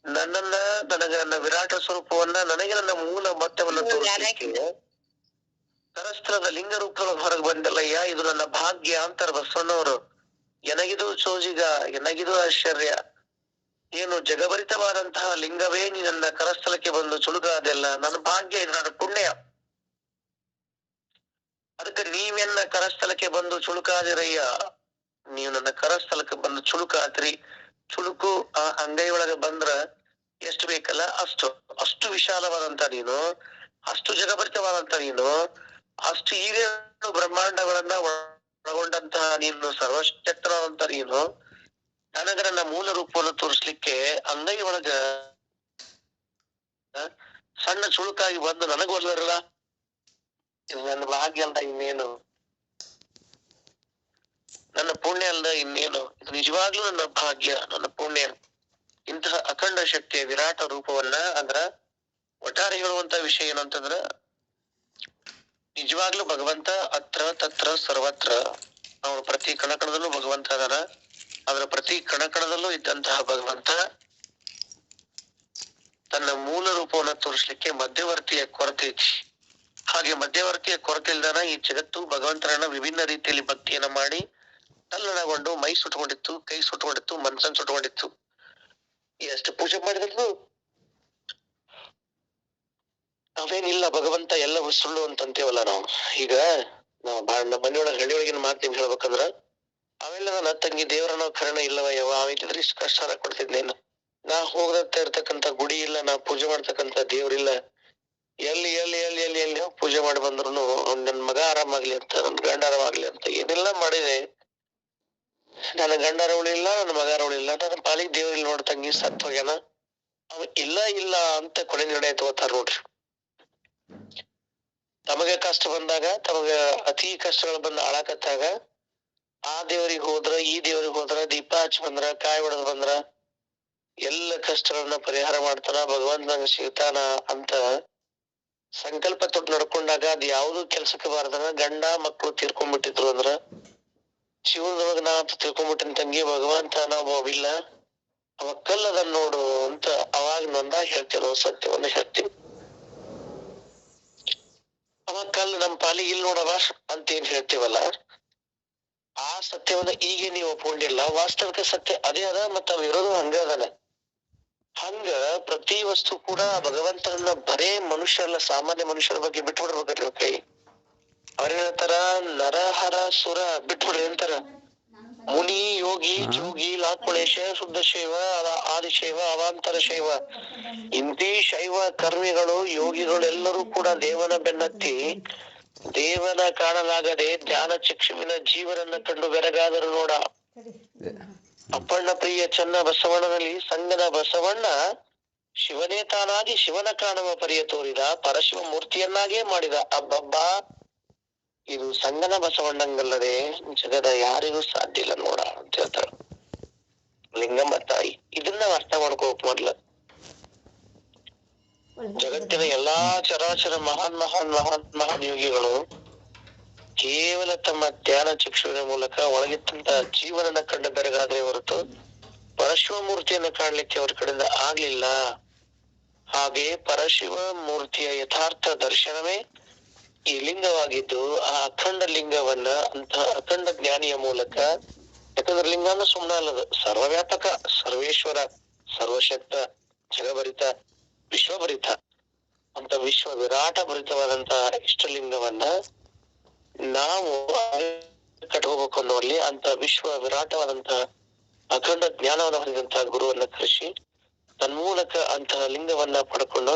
ನನ್ನ ವಿರಾಟ ಸ್ವರೂಪವನ್ನ, ನನಗೆ ನನ್ನ ಮೂಲ ಮಟ್ಟವನ್ನ ತೋರಿಸಲಿಕ್ಕೆ ಕರಸ್ಥಳದ ಲಿಂಗ ರೂಪದೊಳಗೆ ಹೊರಗೆ ಬಂದಲ್ಲಯ್ಯ, ಇದು ನನ್ನ ಭಾಗ್ಯ ಅಂತಾರ ಬಸವಣ್ಣವರು. ಎನಗಿದು ಸೋಜಿಗ, ಎನಗಿದು ಆಶ್ಚರ್ಯ, ಏನು ಜಗಭರಿತವಾದಂತಹ ಲಿಂಗವೇ ನೀ ನನ್ನ ಕರಸ್ಥಳಕ್ಕೆ ಬಂದು ಚುಳುಕಾದೆಲ್ಲ, ನನ್ನ ಭಾಗ್ಯ, ಇದು ನನ್ನ ಪುಣ್ಯ. ಅದಕ್ಕೆ ನೀವೆನ್ನ ಕರಸ್ಥಳಕ್ಕೆ ಬಂದು ಚುಳುಕಾದಿರಯ್ಯ, ನೀವು ನನ್ನ ಕರಸ್ಥಳಕ್ಕೆ ಬಂದು ಚುಳುಕಾದ್ರಿ. ಚುಳುಕು ಆ ಅಂಗೈ ಒಳಗೆ ಬಂದ್ರ ಎಷ್ಟು ಬೇಕಲ್ಲ ಅಷ್ಟು ವಿಶಾಲವಾದಂತ ನೀನು, ಅಷ್ಟು ಜಗಭರಿತವಾದಂತ ನೀನು, ಅಷ್ಟು ಈರೇಳು ಬ್ರಹ್ಮಾಂಡಗಳನ್ನ ಒಳಗೊಂಡಂತಹ ನೀನು, ಸರ್ವಶಕ್ತನಾದಂತ ನೀನು, ನನಗ ನನ್ನ ಮೂಲ ರೂಪವನ್ನು ತೋರಿಸ್ಲಿಕ್ಕೆ ಅಂಗೈ ಒಳಗ ಸಣ್ಣ ಚುಳುಕಾಗಿ ಬಂದು ನನಗ ಒಲ್ಲರಲ್ಲ, ಇದು ನನ್ನ ಭಾಗ್ಯ ಅಲ್ದ ಇನ್ನೇನು, ನನ್ನ ಪುಣ್ಯ ಅಲ್ದ ಇನ್ನೇನು, ಇದು ನಿಜವಾಗ್ಲೂ ನನ್ನ ಭಾಗ್ಯ, ನನ್ನ ಪುಣ್ಯ. ಇಂತಹ ಅಖಂಡ ಶಕ್ತಿಯ ವಿರಾಟ ರೂಪವನ್ನ, ಅಂದ್ರ ಒಟ್ಟಾರೆ ಹೇಳುವಂತ ವಿಷಯ ಏನಂತಂದ್ರ, ನಿಜವಾಗ್ಲೂ ಭಗವಂತ ಅತ್ರ ತತ್ರ ಸರ್ವತ್ರ, ಅವನು ಪ್ರತಿ ಕಣಕಣದಲ್ಲೂ ಭಗವಂತ ಅದಾನ. ಅದರ ಪ್ರತಿ ಕಣಕಣದಲ್ಲೂ ಇದ್ದಂತಹ ಭಗವಂತ ತನ್ನ ಮೂಲ ರೂಪವನ್ನ ತೋರಿಸ್ಲಿಕ್ಕೆ ಮಧ್ಯವರ್ತಿಯ ಕೊರತೆ ಐತಿ. ಹಾಗೆ ಮಧ್ಯವರ್ತಿಯ ಕೊರತೆ ಇಲ್ದಾನ ಈ ಜಗತ್ತು ಭಗವಂತನನ್ನ ವಿಭಿನ್ನ ರೀತಿಯಲ್ಲಿ ಭಕ್ತಿಯನ್ನ ಮಾಡಿ ತಲ್ಲಣಗೊಂಡು ಮೈ ಸುಟ್ಕೊಂಡಿತ್ತು, ಕೈ ಸುಟ್ಕೊಂಡಿತ್ತು, ಮನ್ಸನ್ ಸುಟ್ಕೊಂಡಿತ್ತು. ಎಷ್ಟು ಪೂಜೆ ಮಾಡಿದ್ರು ಅವೇನಿಲ್ಲ, ಭಗವಂತ ಎಲ್ಲವೂ ಸುಳ್ಳು ಅಂತಂತೇವಲ್ಲ ನಾವು. ಈಗ ನಾವು ನಮ್ಮ ಮನೆಯೊಳಗೆ ಹಳ್ಳಿಯೊಳಗಿನ ಮಾತು ಹೇಳ್ಬೇಕಂದ್ರ, ಅವೆಲ್ಲ ನನ್ನ ತಂಗಿ ದೇವರನ್ನ ಕರ್ಣ ಇಲ್ಲವ ಯಾವ ಅವಿದ್ರೆ ಇಷ್ಟು ಕಷ್ಟ ಕೊಡ್ತಿದ್ನೇನು, ನಾ ಹೋಗದಂತ ಇರ್ತಕ್ಕಂಥ ಗುಡಿ ಇಲ್ಲ, ನಾ ಪೂಜೆ ಮಾಡ್ತಕ್ಕಂಥ ದೇವ್ರಿಲ್ಲ, ಎಲ್ಲಿ ಎಲ್ಲಿ ಎಲ್ಲಿ ಎಲ್ಲಿ ಎಲ್ಲಿ ಪೂಜೆ ಮಾಡಿ ಬಂದ್ರು ನನ್ ಮಗ ಆರಾಮಾಗ್ಲಿ ಅಂತ, ನನ್ ಗಂಡ ಆರಾಮಾಗ್ಲಿ ಅಂತ ಏನೆಲ್ಲಾ ಮಾಡಿದೆ, ನನ್ನ ಗಂಡರ ಉಳಿಲ್ಲ, ನನ್ನ ಮಗಾರ ಉಳಿಲ್ಲ, ನನ್ನ ಪಾಲಿಗೆ ದೇವ್ರಿಲ್ಲ ನೋಡ್ ತಂಗಿ ಸತ್ ಹೋಗ್ಯಾನ, ಅವ ಇಲ್ಲ ಇಲ್ಲ ಅಂತ ಕೊನೆ ನಿರ್ಣಯ ತಗೋತಾರ ನೋಡ್ರಿ. ತಮಗೆ ಕಷ್ಟ ಬಂದಾಗ, ತಮಗ ಅತಿ ಕಷ್ಟಗಳು ಬಂದ ಆಳಾಕತ್ತಾಗ ಆ ದೇವ್ರಿಗೆ ಹೋದ್ರ, ಈ ದೇವ್ರಿಗೆ ಹೋದ್ರ, ದೀಪ ಹಚ್ಚಿ ಬಂದ್ರ, ಕಾಯಿ ಹೊಡೆದ್ ಬಂದ್ರ ಎಲ್ಲ ಕಷ್ಟಗಳನ್ನ ಪರಿಹಾರ ಮಾಡ್ತಾನ, ಭಗವಂತ ನಂಗ ಸಿಗ್ತಾನ ಅಂತ ಸಂಕಲ್ಪ ತೊಟ್ಟು ನಡ್ಕೊಂಡಾಗ ಅದ್ ಯಾವ್ದು ಕೆಲ್ಸಕ್ಕೆ ಬಾರ್ದನ ಗಂಡ ಮಕ್ಕಳು ತೀರ್ಕೊಂಡ್ಬಿಟ್ಟಿದ್ರು ಅಂದ್ರ, ಜೀವನದೊಳಗ ನಾ ತಿಳ್ಕೊಂಡ್ಬಿಟ್ಟಿನ ತಂಗಿ ಭಗವಂತ ನಾವಿಲ್ಲ, ಅವ ಕಲ್ಲದನ್ ನೋಡು ಅಂತ ಅವಾಗ ನೊಂದಾಗ ಹೇಳ್ತೇವೆ, ಸತ್ಯವನ್ನ ಹೇಳ್ತೀವಿ. ಅವ ಕಲ್ಲು ನಮ್ ಪಾಲಿಗೆ ಇಲ್ಲಿ ನೋಡವ ಅಂತ ಏನ್ ಹೇಳ್ತೇವಲ್ಲ, ಆ ಸತ್ಯವನ್ನ ಈಗ ನೀವು ಒಪ್ಕೊಂಡಿಲ್ಲ. ವಾಸ್ತವಿಕ ಸತ್ಯ ಅದೇ ಅದ, ಮತ್ತ ಅವ್ ಇರೋದು ಹಂಗ ಅದಾನ. ಹಂಗ ಪ್ರತಿ ವಸ್ತು ಕೂಡ ಭಗವಂತನನ್ನ ಬರೇ ಮನುಷ್ಯರಲ್ಲ, ಸಾಮಾನ್ಯ ಮನುಷ್ಯರ ಬಗ್ಗೆ ಬಿಟ್ಬಿಡ್ಬೇಕ್ರಿ ಕೈ. ಅವ್ರೇನ್ ಹೇಳ್ತಾರ, ನರಹರ ಸುರ ಬಿಟ್ಬಿಡ್ರಿ ಅಂತಾರ. ಮುನಿ ಯೋಗಿ ಜೋಗಿ ಲಾಕುಳೇಶ ಶುದ್ಧ ಶೈವ ಆದಿಶೈವ ಅವಾಂತರ ಶೈವ, ಇಂತಿ ಶೈವ ಕರ್ಮಿಗಳು ಯೋಗಿಗಳು ಎಲ್ಲರೂ ಕೂಡ ದೇವನ ಬೆನ್ನತ್ತಿ ದೇವನ ಕಾಣಲಾಗದೆ ಧ್ಯಾನ ಚಕ್ಷುವಿನ ಜೀವನನ್ನ ಕಂಡು ಬೆರಗಾದರು ನೋಡ. ಅಪ್ಪಣ್ಣ ಪ್ರಿಯ ಚನ್ನ ಬಸವಣ್ಣನಲ್ಲಿ ಸಂಗನ ಬಸವಣ್ಣ ಶಿವನೇ ತಾನಾಗಿ ಶಿವನ ಕಾಣುವ ಪರಿಯ ತೋರಿದ, ಪರಶಿವ ಮೂರ್ತಿಯನ್ನಾಗೇ ಮಾಡಿದ. ಅಬ್ಬಬ್ಬ, ಇದು ಸಂಗನ ಬಸವಣ್ಣಂಗಲ್ಲದೆ ಜಗದ ಯಾರಿಗೂ ಸಾಧ್ಯ ಇಲ್ಲ ನೋಡ ಅಂತ ಹೇಳ್ತಾರ ಲಿಂಗಮ್ಮ ತಾಯಿ. ಇದನ್ನ ಅರ್ಥ ಮಾಡ್ಕೋಕ್ ಮೊದ್ಲ. ಜಗತ್ತಿನ ಎಲ್ಲಾ ಚರಾಚರ ಮಹಾನ್ ಮಹಾನ್ ಮಹಾನ್ ಮಹಾನ್ ಯೋಗಿಗಳು ಕೇವಲ ತಮ್ಮ ಧ್ಯಾನ ಚಕ್ಷುವಿನ ಮೂಲಕ ಒಳಗಿತ್ತಂತ ಜೀವನನ ಕಂಡ ಬೆರಗಾದ್ರೆ ಹೊರತು ಪರಶಿವ ಮೂರ್ತಿಯನ್ನ ಕಾಣ್ಲಿಕ್ಕೆ ಅವ್ರ ಕಡೆಯಿಂದ ಆಗ್ಲಿಲ್ಲ. ಹಾಗೆ ಪರಶಿವ ಮೂರ್ತಿಯ ಯಥಾರ್ಥ ದರ್ಶನವೇ ಈ ಲಿಂಗವಾಗಿದ್ದು, ಆ ಅಖಂಡ ಲಿಂಗವನ್ನ ಅಂತ ಅಖಂಡ ಜ್ಞಾನಿಯ ಮೂಲಕ, ಯಾಕಂದ್ರೆ ಲಿಂಗ ಅಂದ್ರೆ ಸುಮ್ಮನೆ ಅಲ್ಲದು, ಸರ್ವವ್ಯಾಪಕ, ಸರ್ವೇಶ್ವರ, ಸರ್ವಶಕ್ತ, ಜಗಭರಿತ, ವಿಶ್ವಭರಿತ ಅಂತ ವಿಶ್ವ ವಿರಾಟ ಭರಿತವಾದಂತ ಇಷ್ಟಲಿಂಗವನ್ನ ನಾವು ಕಟ್ಕೋಬೇಕು ಅನ್ನೋಲ್ಲಿ ಅಂತ ವಿಶ್ವ ವಿರಾಟವಾದಂತ ಅಖಂಡ ಜ್ಞಾನವನ್ನು ಹೊಂದಿದಂತಹ ಗುರುವನ್ನ ಕರೆಸಿ ತನ್ಮೂಲಕ ಅಂತಹ ಲಿಂಗವನ್ನ ಪಡ್ಕೊಂಡು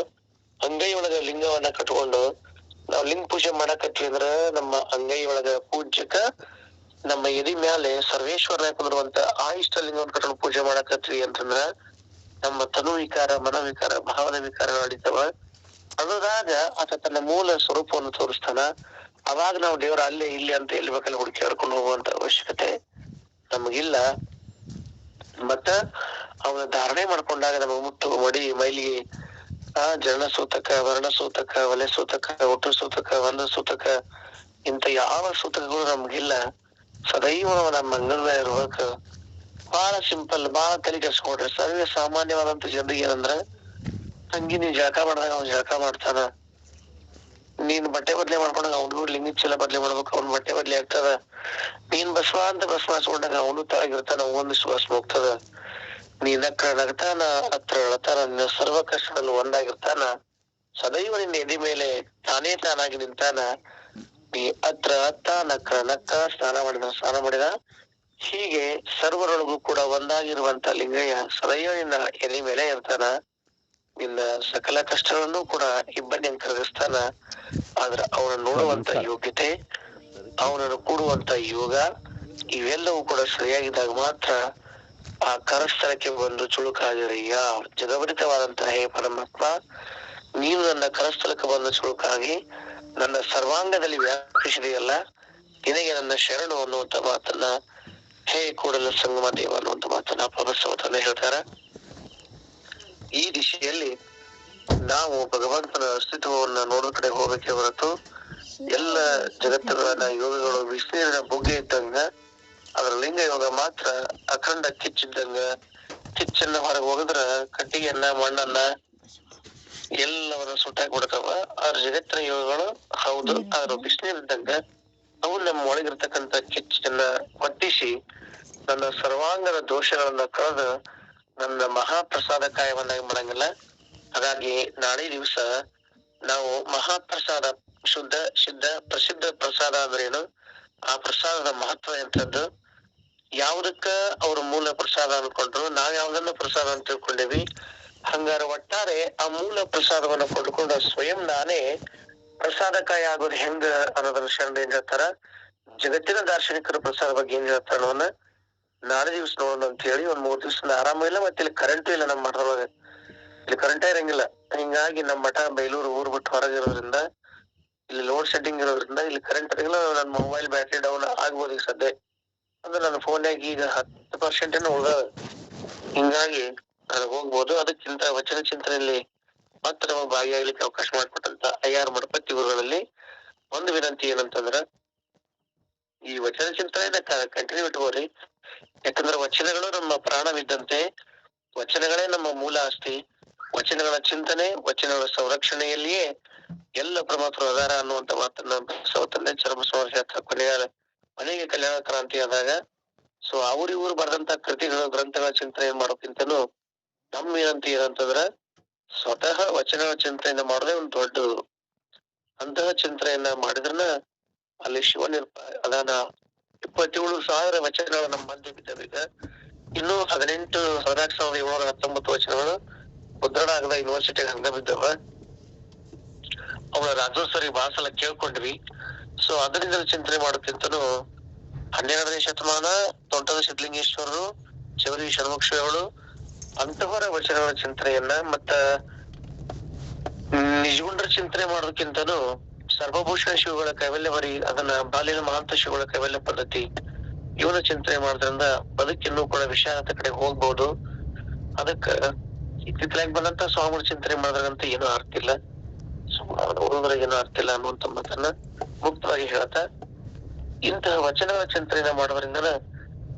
ಅಂಗೈ ಒಳಗ ಲಿಂಗವನ್ನ ಕಟ್ಕೊಂಡು ನಾವ್ ಲಿಂಗ ಪೂಜೆ ಮಾಡಕತ್ವಿ ಅಂದ್ರ ನಮ್ಮ ಅಂಗೈ ಒಳಗ ಪೂಜ್ಯಕ ನಮ್ಮ ಎದಿ ಮ್ಯಾಲೆ ಸರ್ವೇಶ್ವರನ ಕುಂದಿರುವಂತ ಆ ಇಷ್ಟ ಲಿಂಗವನ್ನ ಕಟ್ಕೊಂಡು ಪೂಜೆ ಮಾಡಕತ್ವಿ ಅಂತಂದ್ರ ನಮ್ಮ ತನು ವಿಕಾರ, ಮನೋವಿಕಾರ, ಭಾವನ ವಿಕಾರ ನಡೀತಾವ. ಅದಾಗ ಆತ ತನ್ನ ಮೂಲ ಸ್ವರೂಪವನ್ನು ತೋರಿಸ್ತಾನ. ಅವಾಗ ನಾವು ದೇವರ ಅಲ್ಲೇ ಇಲ್ಲಿ ಅಂತ ಎಲ್ಲಿ ಬೇಕಲ್ಲಿ ಹುಡುಕಿ ಹರ್ಕೊಂಡು ಹೋಗುವಂತ ಅವಶ್ಯಕತೆ ನಮಗಿಲ್ಲ. ಮತ್ತ ಅವನ ಧಾರಣೆ ಮಾಡ್ಕೊಂಡಾಗ ನಮಗ್ ಮುತ್ತು ಮಡಿ ಮೈಲಿಗೆ ಜನ ಸೂತಕ, ವರ್ಣ ಸೂತಕ, ವಲೆ ಸೂತಕ, ಒಟ್ಟು ಸೂತಕ, ಒಂದು ಸೂತಕ ಇಂತ ಯಾವ ಸೂತಕಗಳು ನಮ್ಗಿಲ್ಲ. ಸದೈವ ನಮ್ಮ ಅಂಗದ ಇರ್ಬೇಕ. ಬಹಳ ಸಿಂಪಲ್, ಬಹಳ ತಲೆ ಕೆಡ್ಸ್ಕೊಡ್ರಿ. ಸರ್ವೇ ಸಾಮಾನ್ಯವಾದಂತ ಜನರಿಗೆ ಏನಂದ್ರ, ತಂಗಿ ನೀನ್ ಜಳಕ ಮಾಡಿದಾಗ ಅವ್ನ್ ಜಳಕ ಮಾಡ್ತಾನ, ನೀನ್ ಬಟ್ಟೆ ಬದ್ಲಿ ಮಾಡ್ಕೊಂಡಾಗ ಅವ್ನು ಲಿಂಗಿ ಚೀಲ ಬದ್ಲಿ ಮಾಡ್ಬೇಕು, ಅವ್ನ ಬಟ್ಟೆ ಬದ್ಲಿ ಆಗ್ತದ, ನೀನ್ ಬಸವ ಅಂತ ಭಸ್ಮ ಹಚ್ಕೊಂಡಾಗ ಅವನು ತಳಗಿರ್ತಾನ, ಅವೊಂದಿಷ್ಟು ಭಸ್ಮ ಹೋಗ್ತದ, ನೀನ್ ಅಕ್ಕ ನಗ್ತಾನ ಹತ್ರ ಅಳತಾನ, ನಿನ್ನ ಸರ್ವ ಕಷ್ಟಗಳು ಒಂದಾಗಿರ್ತಾನ, ಸದೈವ ನಿನ್ನ ಎದೆ ಮೇಲೆ ತಾನೇ ತಾನಾಗಿ ನಿಂತಾನ, ನೀ ಹತ್ರ ಹತ್ತ ನಕ್ಕ ನಕ್ಕ ಸ್ನಾನ ಮಾಡಿದ ಹೀಗೆ ಸರ್ವರೊಳಗೂ ಕೂಡ ಒಂದಾಗಿರುವಂತ ಲಿಂಗಯ್ಯ ಸದೈವ ನಿನ್ನ ಎದೆ ಮೇಲೆ ಇರ್ತಾನ. ನಿನ್ನ ಸಕಲ ಕಷ್ಟಗಳನ್ನು ಕೂಡ ಇಬ್ಬನಿಯನ್ನು ಕರಗಿಸ್ತಾನ. ಆದ್ರ ಅವನ ನೋಡುವಂತ ಯೋಗ್ಯತೆ, ಅವನನ್ನು ಕೂಡುವಂತ ಯೋಗ ಇವೆಲ್ಲವೂ ಕೂಡ ಸರಿಯಾಗಿದ್ದಾಗ ಮಾತ್ರ ಆ ಕರಸ್ಥಳಕ್ಕೆ ಬಂದು ಚುಳುಕಾಗಿರಯ್ಯ. ಜಗಭರಿತವಾದಂತಹ ಹೇ ಪರಮಾತ್ಮ, ನೀನು ನನ್ನ ಕರಸ್ಥಳಕ್ಕೆ ಬಂದ ಚುಳುಕಾಗಿ ನನ್ನ ಸರ್ವಾಂಗದಲ್ಲಿ ವ್ಯಾಪಿಸಿದೆಯಲ್ಲ, ನಿನಗೆ ನನ್ನ ಶರಣು ಅನ್ನುವಂತ ಮಾತನ್ನ, ಹೇ ಕೂಡಲ ಸಂಗಮ ದೇವ ಅನ್ನುವಂತ ಮಾತನ್ನ ಪ್ರಭಸವತನ್ನ ಹೇಳ್ತಾರ. ಈ ದಿಶೆಯಲ್ಲಿ ನಾವು ಭಗವಂತನ ಅಸ್ತಿತ್ವವನ್ನ ನೋಡೋ ಕಡೆ ಹೋಗಬೇಕೆ ಹೊರತು ಎಲ್ಲ ಜಗತ್ತುಗಳನ್ನ ಯೋಗಗಳು ಬಿಸಿನೀರಿನ ಬುಗ್ಗೆ ಇದ್ದಂಗ ಅದರ ಲಿಂಗ ಯೋಗ ಮಾತ್ರ ಅಖಂಡ ಕಿಚ್ಚಿದ್ದಂಗ, ಕಿಚ್ಚನ್ನ ಹೊರಗೆ ಹೋಗದ್ರ ಕಟ್ಟಿಗೆಯನ್ನ ಮಣ್ಣನ್ನ ಎಲ್ಲವನ್ನ ಸುಟ್ಟಾಕಿ ಬಿಡ್ತಾವ. ಆದ್ರ ಜಗತ್ತಿನ ಯೋಗಗಳು ಹೌದು, ಆದ್ರ ಬಿಸಿನೀರಿದ್ದಂಗ ಅವು ನಮ್ಮ ಒಳಗಿರ್ತಕ್ಕಂಥ ಕಿಚ್ಚನ್ನ ಹೊಟ್ಟಿಸಿ ನನ್ನ ಸರ್ವಾಂಗದ ದೋಷಗಳನ್ನ ಕಳೆದು ನನ್ನ ಮಹಾಪ್ರಸಾದ ಕಾಯವನ್ನಾಗಿ ಮಾಡಂಗಿಲ್ಲ. ಹಾಗಾಗಿ ನಾಳೆ ದಿವಸ ನಾವು ಮಹಾಪ್ರಸಾದ, ಶುದ್ಧ ಸಿದ್ಧ ಪ್ರಸಿದ್ಧ ಪ್ರಸಾದ ಅಂದ್ರೇನು, ಆ ಪ್ರಸಾದದ ಮಹತ್ವ ಎಂತದ್ದು, ಯಾವುದಕ್ಕ ಅವ್ರ ಮೂಲ ಪ್ರಸಾದ ಅನ್ಕೊಂಡ್ರು, ನಾವ್ ಯಾವ್ದನ್ನ ಪ್ರಸಾದ ಅಂತ ತಿಳ್ಕೊಂಡೇವಿ. ಹಂಗಾರ ಒಟ್ಟಾರೆ ಆ ಮೂಲ ಪ್ರಸಾದವನ್ನ ಕೊಂಡ್ಕೊಂಡು ಸ್ವಯಂ ನಾನೇ ಪ್ರಸಾದಕಾಯ ಆಗೋದು ಹೆಂಗ ಅನ್ನೋದನ್ನ ಶರಣ ಏನ್ ಹೇಳ್ತಾರ, ಜಗತ್ತಿನ ದಾರ್ಶನಿಕರ ಪ್ರಸಾದ ಬಗ್ಗೆ ಏನ್ ಹೇಳ್ತಾರ ಅನ್ನೋದನ್ನ ನಾಳೆ ದಿವ್ಸ ನೋಡೋಣ ಅಂತ ಹೇಳಿ. ಒಂದ್ 3 ದಿವ್ಸ ಆರಾಮ ಇಲ್ಲ, ಮತ್ತೆ ಇಲ್ಲಿ ಕರೆಂಟು ಇಲ್ಲ ನಮ್ಮ ಮಠದೊಳಗೆ, ಇಲ್ಲಿ ಕರೆಂಟೇ ಇರಂಗಿಲ್ಲ. ಹಿಂಗಾಗಿ ನಮ್ಮ ಮಠ ಬೈಲೂರು ಊರ್ ಬಿಟ್ಟು ಹೊರಗಿರೋದ್ರಿಂದ, ಇಲ್ಲಿ ಲೋಡ್ ಶೆಡ್ಡಿಂಗ್ ಇರೋದ್ರಿಂದ ಇಲ್ಲಿ ಕರೆಂಟ್ ಇರಂಗಿಲ್ಲ. ನನ್ನ ಮೊಬೈಲ್ ಬ್ಯಾಟ್ರಿ ಡೌನ್ ಆಗ್ಬೋದು ಈಗ ಸದ್ಯ, ಅಂದ್ರೆ ನನ್ನ ಫೋನ್ಯಾಗ ಈಗ 10% ಏನೋ ಉಳ್ದ. ಹಿಂಗಾಗಿ ನಾನು ಹೋಗ್ಬೋದು. ಅದಕ್ಕಿಂತ ವಚನ ಚಿಂತನೆಯಲ್ಲಿ ಮತ್ತೆ ನಮಗೆ ಭಾಗಿಯಾಗ್ಲಿಕ್ಕೆ ಅವಕಾಶ ಮಾಡಿಕೊಟ್ಟಂತ IR ಮಠಪತಿ ಗುರುಗಳಲ್ಲಿ ಒಂದು ವಿನಂತಿ ಏನಂತಂದ್ರ, ಈ ವಚನ ಚಿಂತನೆ ಕಂಟಿನ್ಯೂ ಇಟ್ಕೋರಿ. ಯಾಕಂದ್ರೆ ವಚನಗಳು ನಮ್ಮ ಪ್ರಾಣವಿದ್ದಂತೆ, ವಚನಗಳೇ ನಮ್ಮ ಮೂಲ ಆಸ್ತಿ. ವಚನಗಳ ಚಿಂತನೆ, ವಚನಗಳ ಸಂರಕ್ಷಣೆಯಲ್ಲಿಯೇ ಎಲ್ಲ ಪ್ರಮಾತ್ರು ಅದಾರ ಅನ್ನುವಂತ ಮಾತನ್ನ ಬಸವತಂದೆ ಚರಬಸವ ಕೊನೆಗೆ ಕಲ್ಯಾಣ ಕ್ರಾಂತಿ ಆದಾಗ ಸೊ ಅವ್ರಿವ್ರು ಬರೆದಂತ ಕೃತಿಗಳು, ಗ್ರಂಥಗಳ ಚಿಂತನೆ ಮಾಡೋಕ್ಕಿಂತನೂ ನಮ್ಮ ವಿನಂತಿ ಏನಂತಂದ್ರ, ಸ್ವತಃ ವಚನಗಳ ಚಿಂತನೆಯನ್ನ ಮಾಡೋದೇ ಒಂದು ದೊಡ್ಡದು. ಅಂತಹ ಚಿಂತನೆಯನ್ನ ಮಾಡಿದ್ರನ ಅಲ್ಲಿ ಅದಾನ 27,000 ವಚನಗಳು ನಮ್ಮ ಮಧ್ಯೆ ಬಿದ್ದಾವ. ಈಗ ಇನ್ನು 14,719 ವಚನಗಳು ಮುದ್ರಣ ಆಗದ ಯೂನಿವರ್ಸಿಟಿಗೆ ಹಂಗ ಬಿದ್ದಾವ. ಅವಳ ರಾಜೋತ್ಸವರಿಗೆ ಬಹಳ ಸಲ ಕೇಳ್ಕೊಂಡ್ವಿ. ಸೊ ಅದರಿಂದ ಚಿಂತನೆ ಮಾಡೋಕ್ಕಿಂತನೂ 12ನೇ ಶತಮಾನ ತೋಂಟದ ಸಿದ್ಧಲಿಂಗೇಶ್ವರರು, ಚೌರಿ ಷಣ್ಮುಖೇಶ್ವರರು ಅಂತಹವರ ವಚನಗಳ ಚಿಂತನೆಯನ್ನ ಮತ್ತ ನಿಜಗುಂಡರ ಚಿಂತನೆ ಮಾಡೋದಕ್ಕಿಂತನೂ ಸರ್ವಭೂಷಣ ಶಿವಗಳ ಕೈವಲ್ಯವರಿ, ಅದನ್ನ ಬಾಲಿನ ಮಹಾಂತ ಶಿವಗಳ ಕೈವಲ್ಯ ಪದ್ಧತಿ ಇವನ ಚಿಂತನೆ ಮಾಡೋದ್ರಿಂದ ಬದುಕಿನ್ನೂ ಕೂಡ ವಿಶಾಲತೆ ಕಡೆ ಹೋಗ್ಬಹುದು. ಅದಕ್ಕ ಇತ್ತಿತ್ತಲಾಗಿ ಬಂದಂತ ಸ್ವಾಮಿಗಳ ಚಿಂತನೆ ಮಾಡೋದ್ರಂತ ಏನೂ ಅರ್ಥ ಇಲ್ಲ, ಓದೋದ್ರಾಗ ಏನೂ ಅರ್ಥ ಇಲ್ಲ ಅನ್ನುವಂತ ಮಾತನ್ನ ಮುಕ್ತವಾಗಿ ಹೇಳ್ತಾ, ಇಂತಹ ವಚನಗಳ ಚಿಂತನೆ ಮಾಡೋದ್ರಿಂದ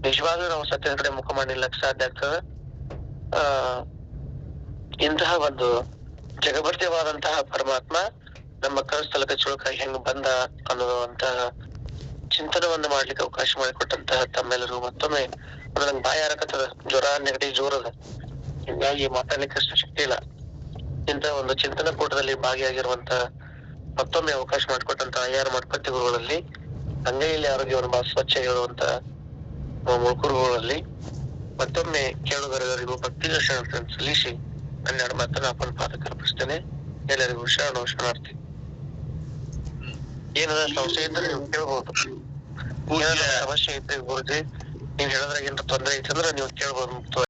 ನಿಜವಾಗ್ಲೂ ನಾವು ಸತ್ಯದ ಕಡೆ ಮುಖ ಮಾಡಿ ನಿಲ್ಲಕ್ ಸಾಧ್ಯ ಆಗ್ತದ. ಇಂತಹ ಒಂದು ಜಗಭರ್ತ್ಯವಾದಂತಹ ಪರಮಾತ್ಮ ನಮ್ಮ ಕರಸ್ಥಳಕ್ಕೆ ಚುಳುಕಾಗಿ ಹೆಂಗ್ ಬಂದ ಅನ್ನುವಂತಹ ಚಿಂತನವನ್ನ ಮಾಡ್ಲಿಕ್ಕೆ ಅವಕಾಶ ಮಾಡಿಕೊಟ್ಟಂತಹ ತಮ್ಮೆಲ್ಲರೂ ಮತ್ತೊಮ್ಮೆ, ನಂಗೆ ಬಾಯಿ ಹಾರಕತ್ತದ, ಜ್ವರ ನೆಗಡಿ ಜೋರದ, ಹಿಂಗಾಗಿ ಮಾತಾಡ್ಲಿಕ್ಕೆ ಅಷ್ಟು ಶಕ್ತಿ ಇಲ್ಲ. ಇಂತಹ ಒಂದು ಚಿಂತನ ಕೂಟದಲ್ಲಿ ಭಾಗಿಯಾಗಿರುವಂತ ಮತ್ತೊಮ್ಮೆ ಅವಕಾಶ ಮಾಡಿಕೊಟ್ಟಂತ IR ಮಠಪತಿ ಗುರುಗಳಲ್ಲಿ, ಅಂಗೈಯಲ್ಲಿ ಆರೋಗ್ಯವನ್ನು ಬಹಳ ಸ್ವಚ್ಛ ಹೇಳುವಂತ ಮುಳುಕುರುಗಳಲ್ಲಿ ಮತ್ತೊಮ್ಮೆ ಕೇಳುಗರಿಗೂ ಭಕ್ತಿಯ ಶರಣ ಸಲ್ಲಿಸಿ ಹನ್ನೆರಡು ಮಾತನ್ನ ಅಪ್ಪನ ಪಾದಕ್ಕೆ ಅರ್ಪಿಸ್ತೇನೆ. ಎಲ್ಲರಿಗೂ ಶರಣಾರ್ಥಿ. ಏನಾದ ಸಮಸ್ಯೆ ಇದ್ರೆ ನೀವು ಕೇಳ್ಬೋದು, ಸಮಸ್ಯೆ ಇದ್ರೆ ಗುರುಜಿ ನೀವ್ ಹೇಳೋದ್ರಾಗ ಏನಾರ ತೊಂದ್ರೆ ಐತಂದ್ರೆ ನೀವು ಕೇಳ್ಬೋದು ಮುಕ್ತವಾಗಿ.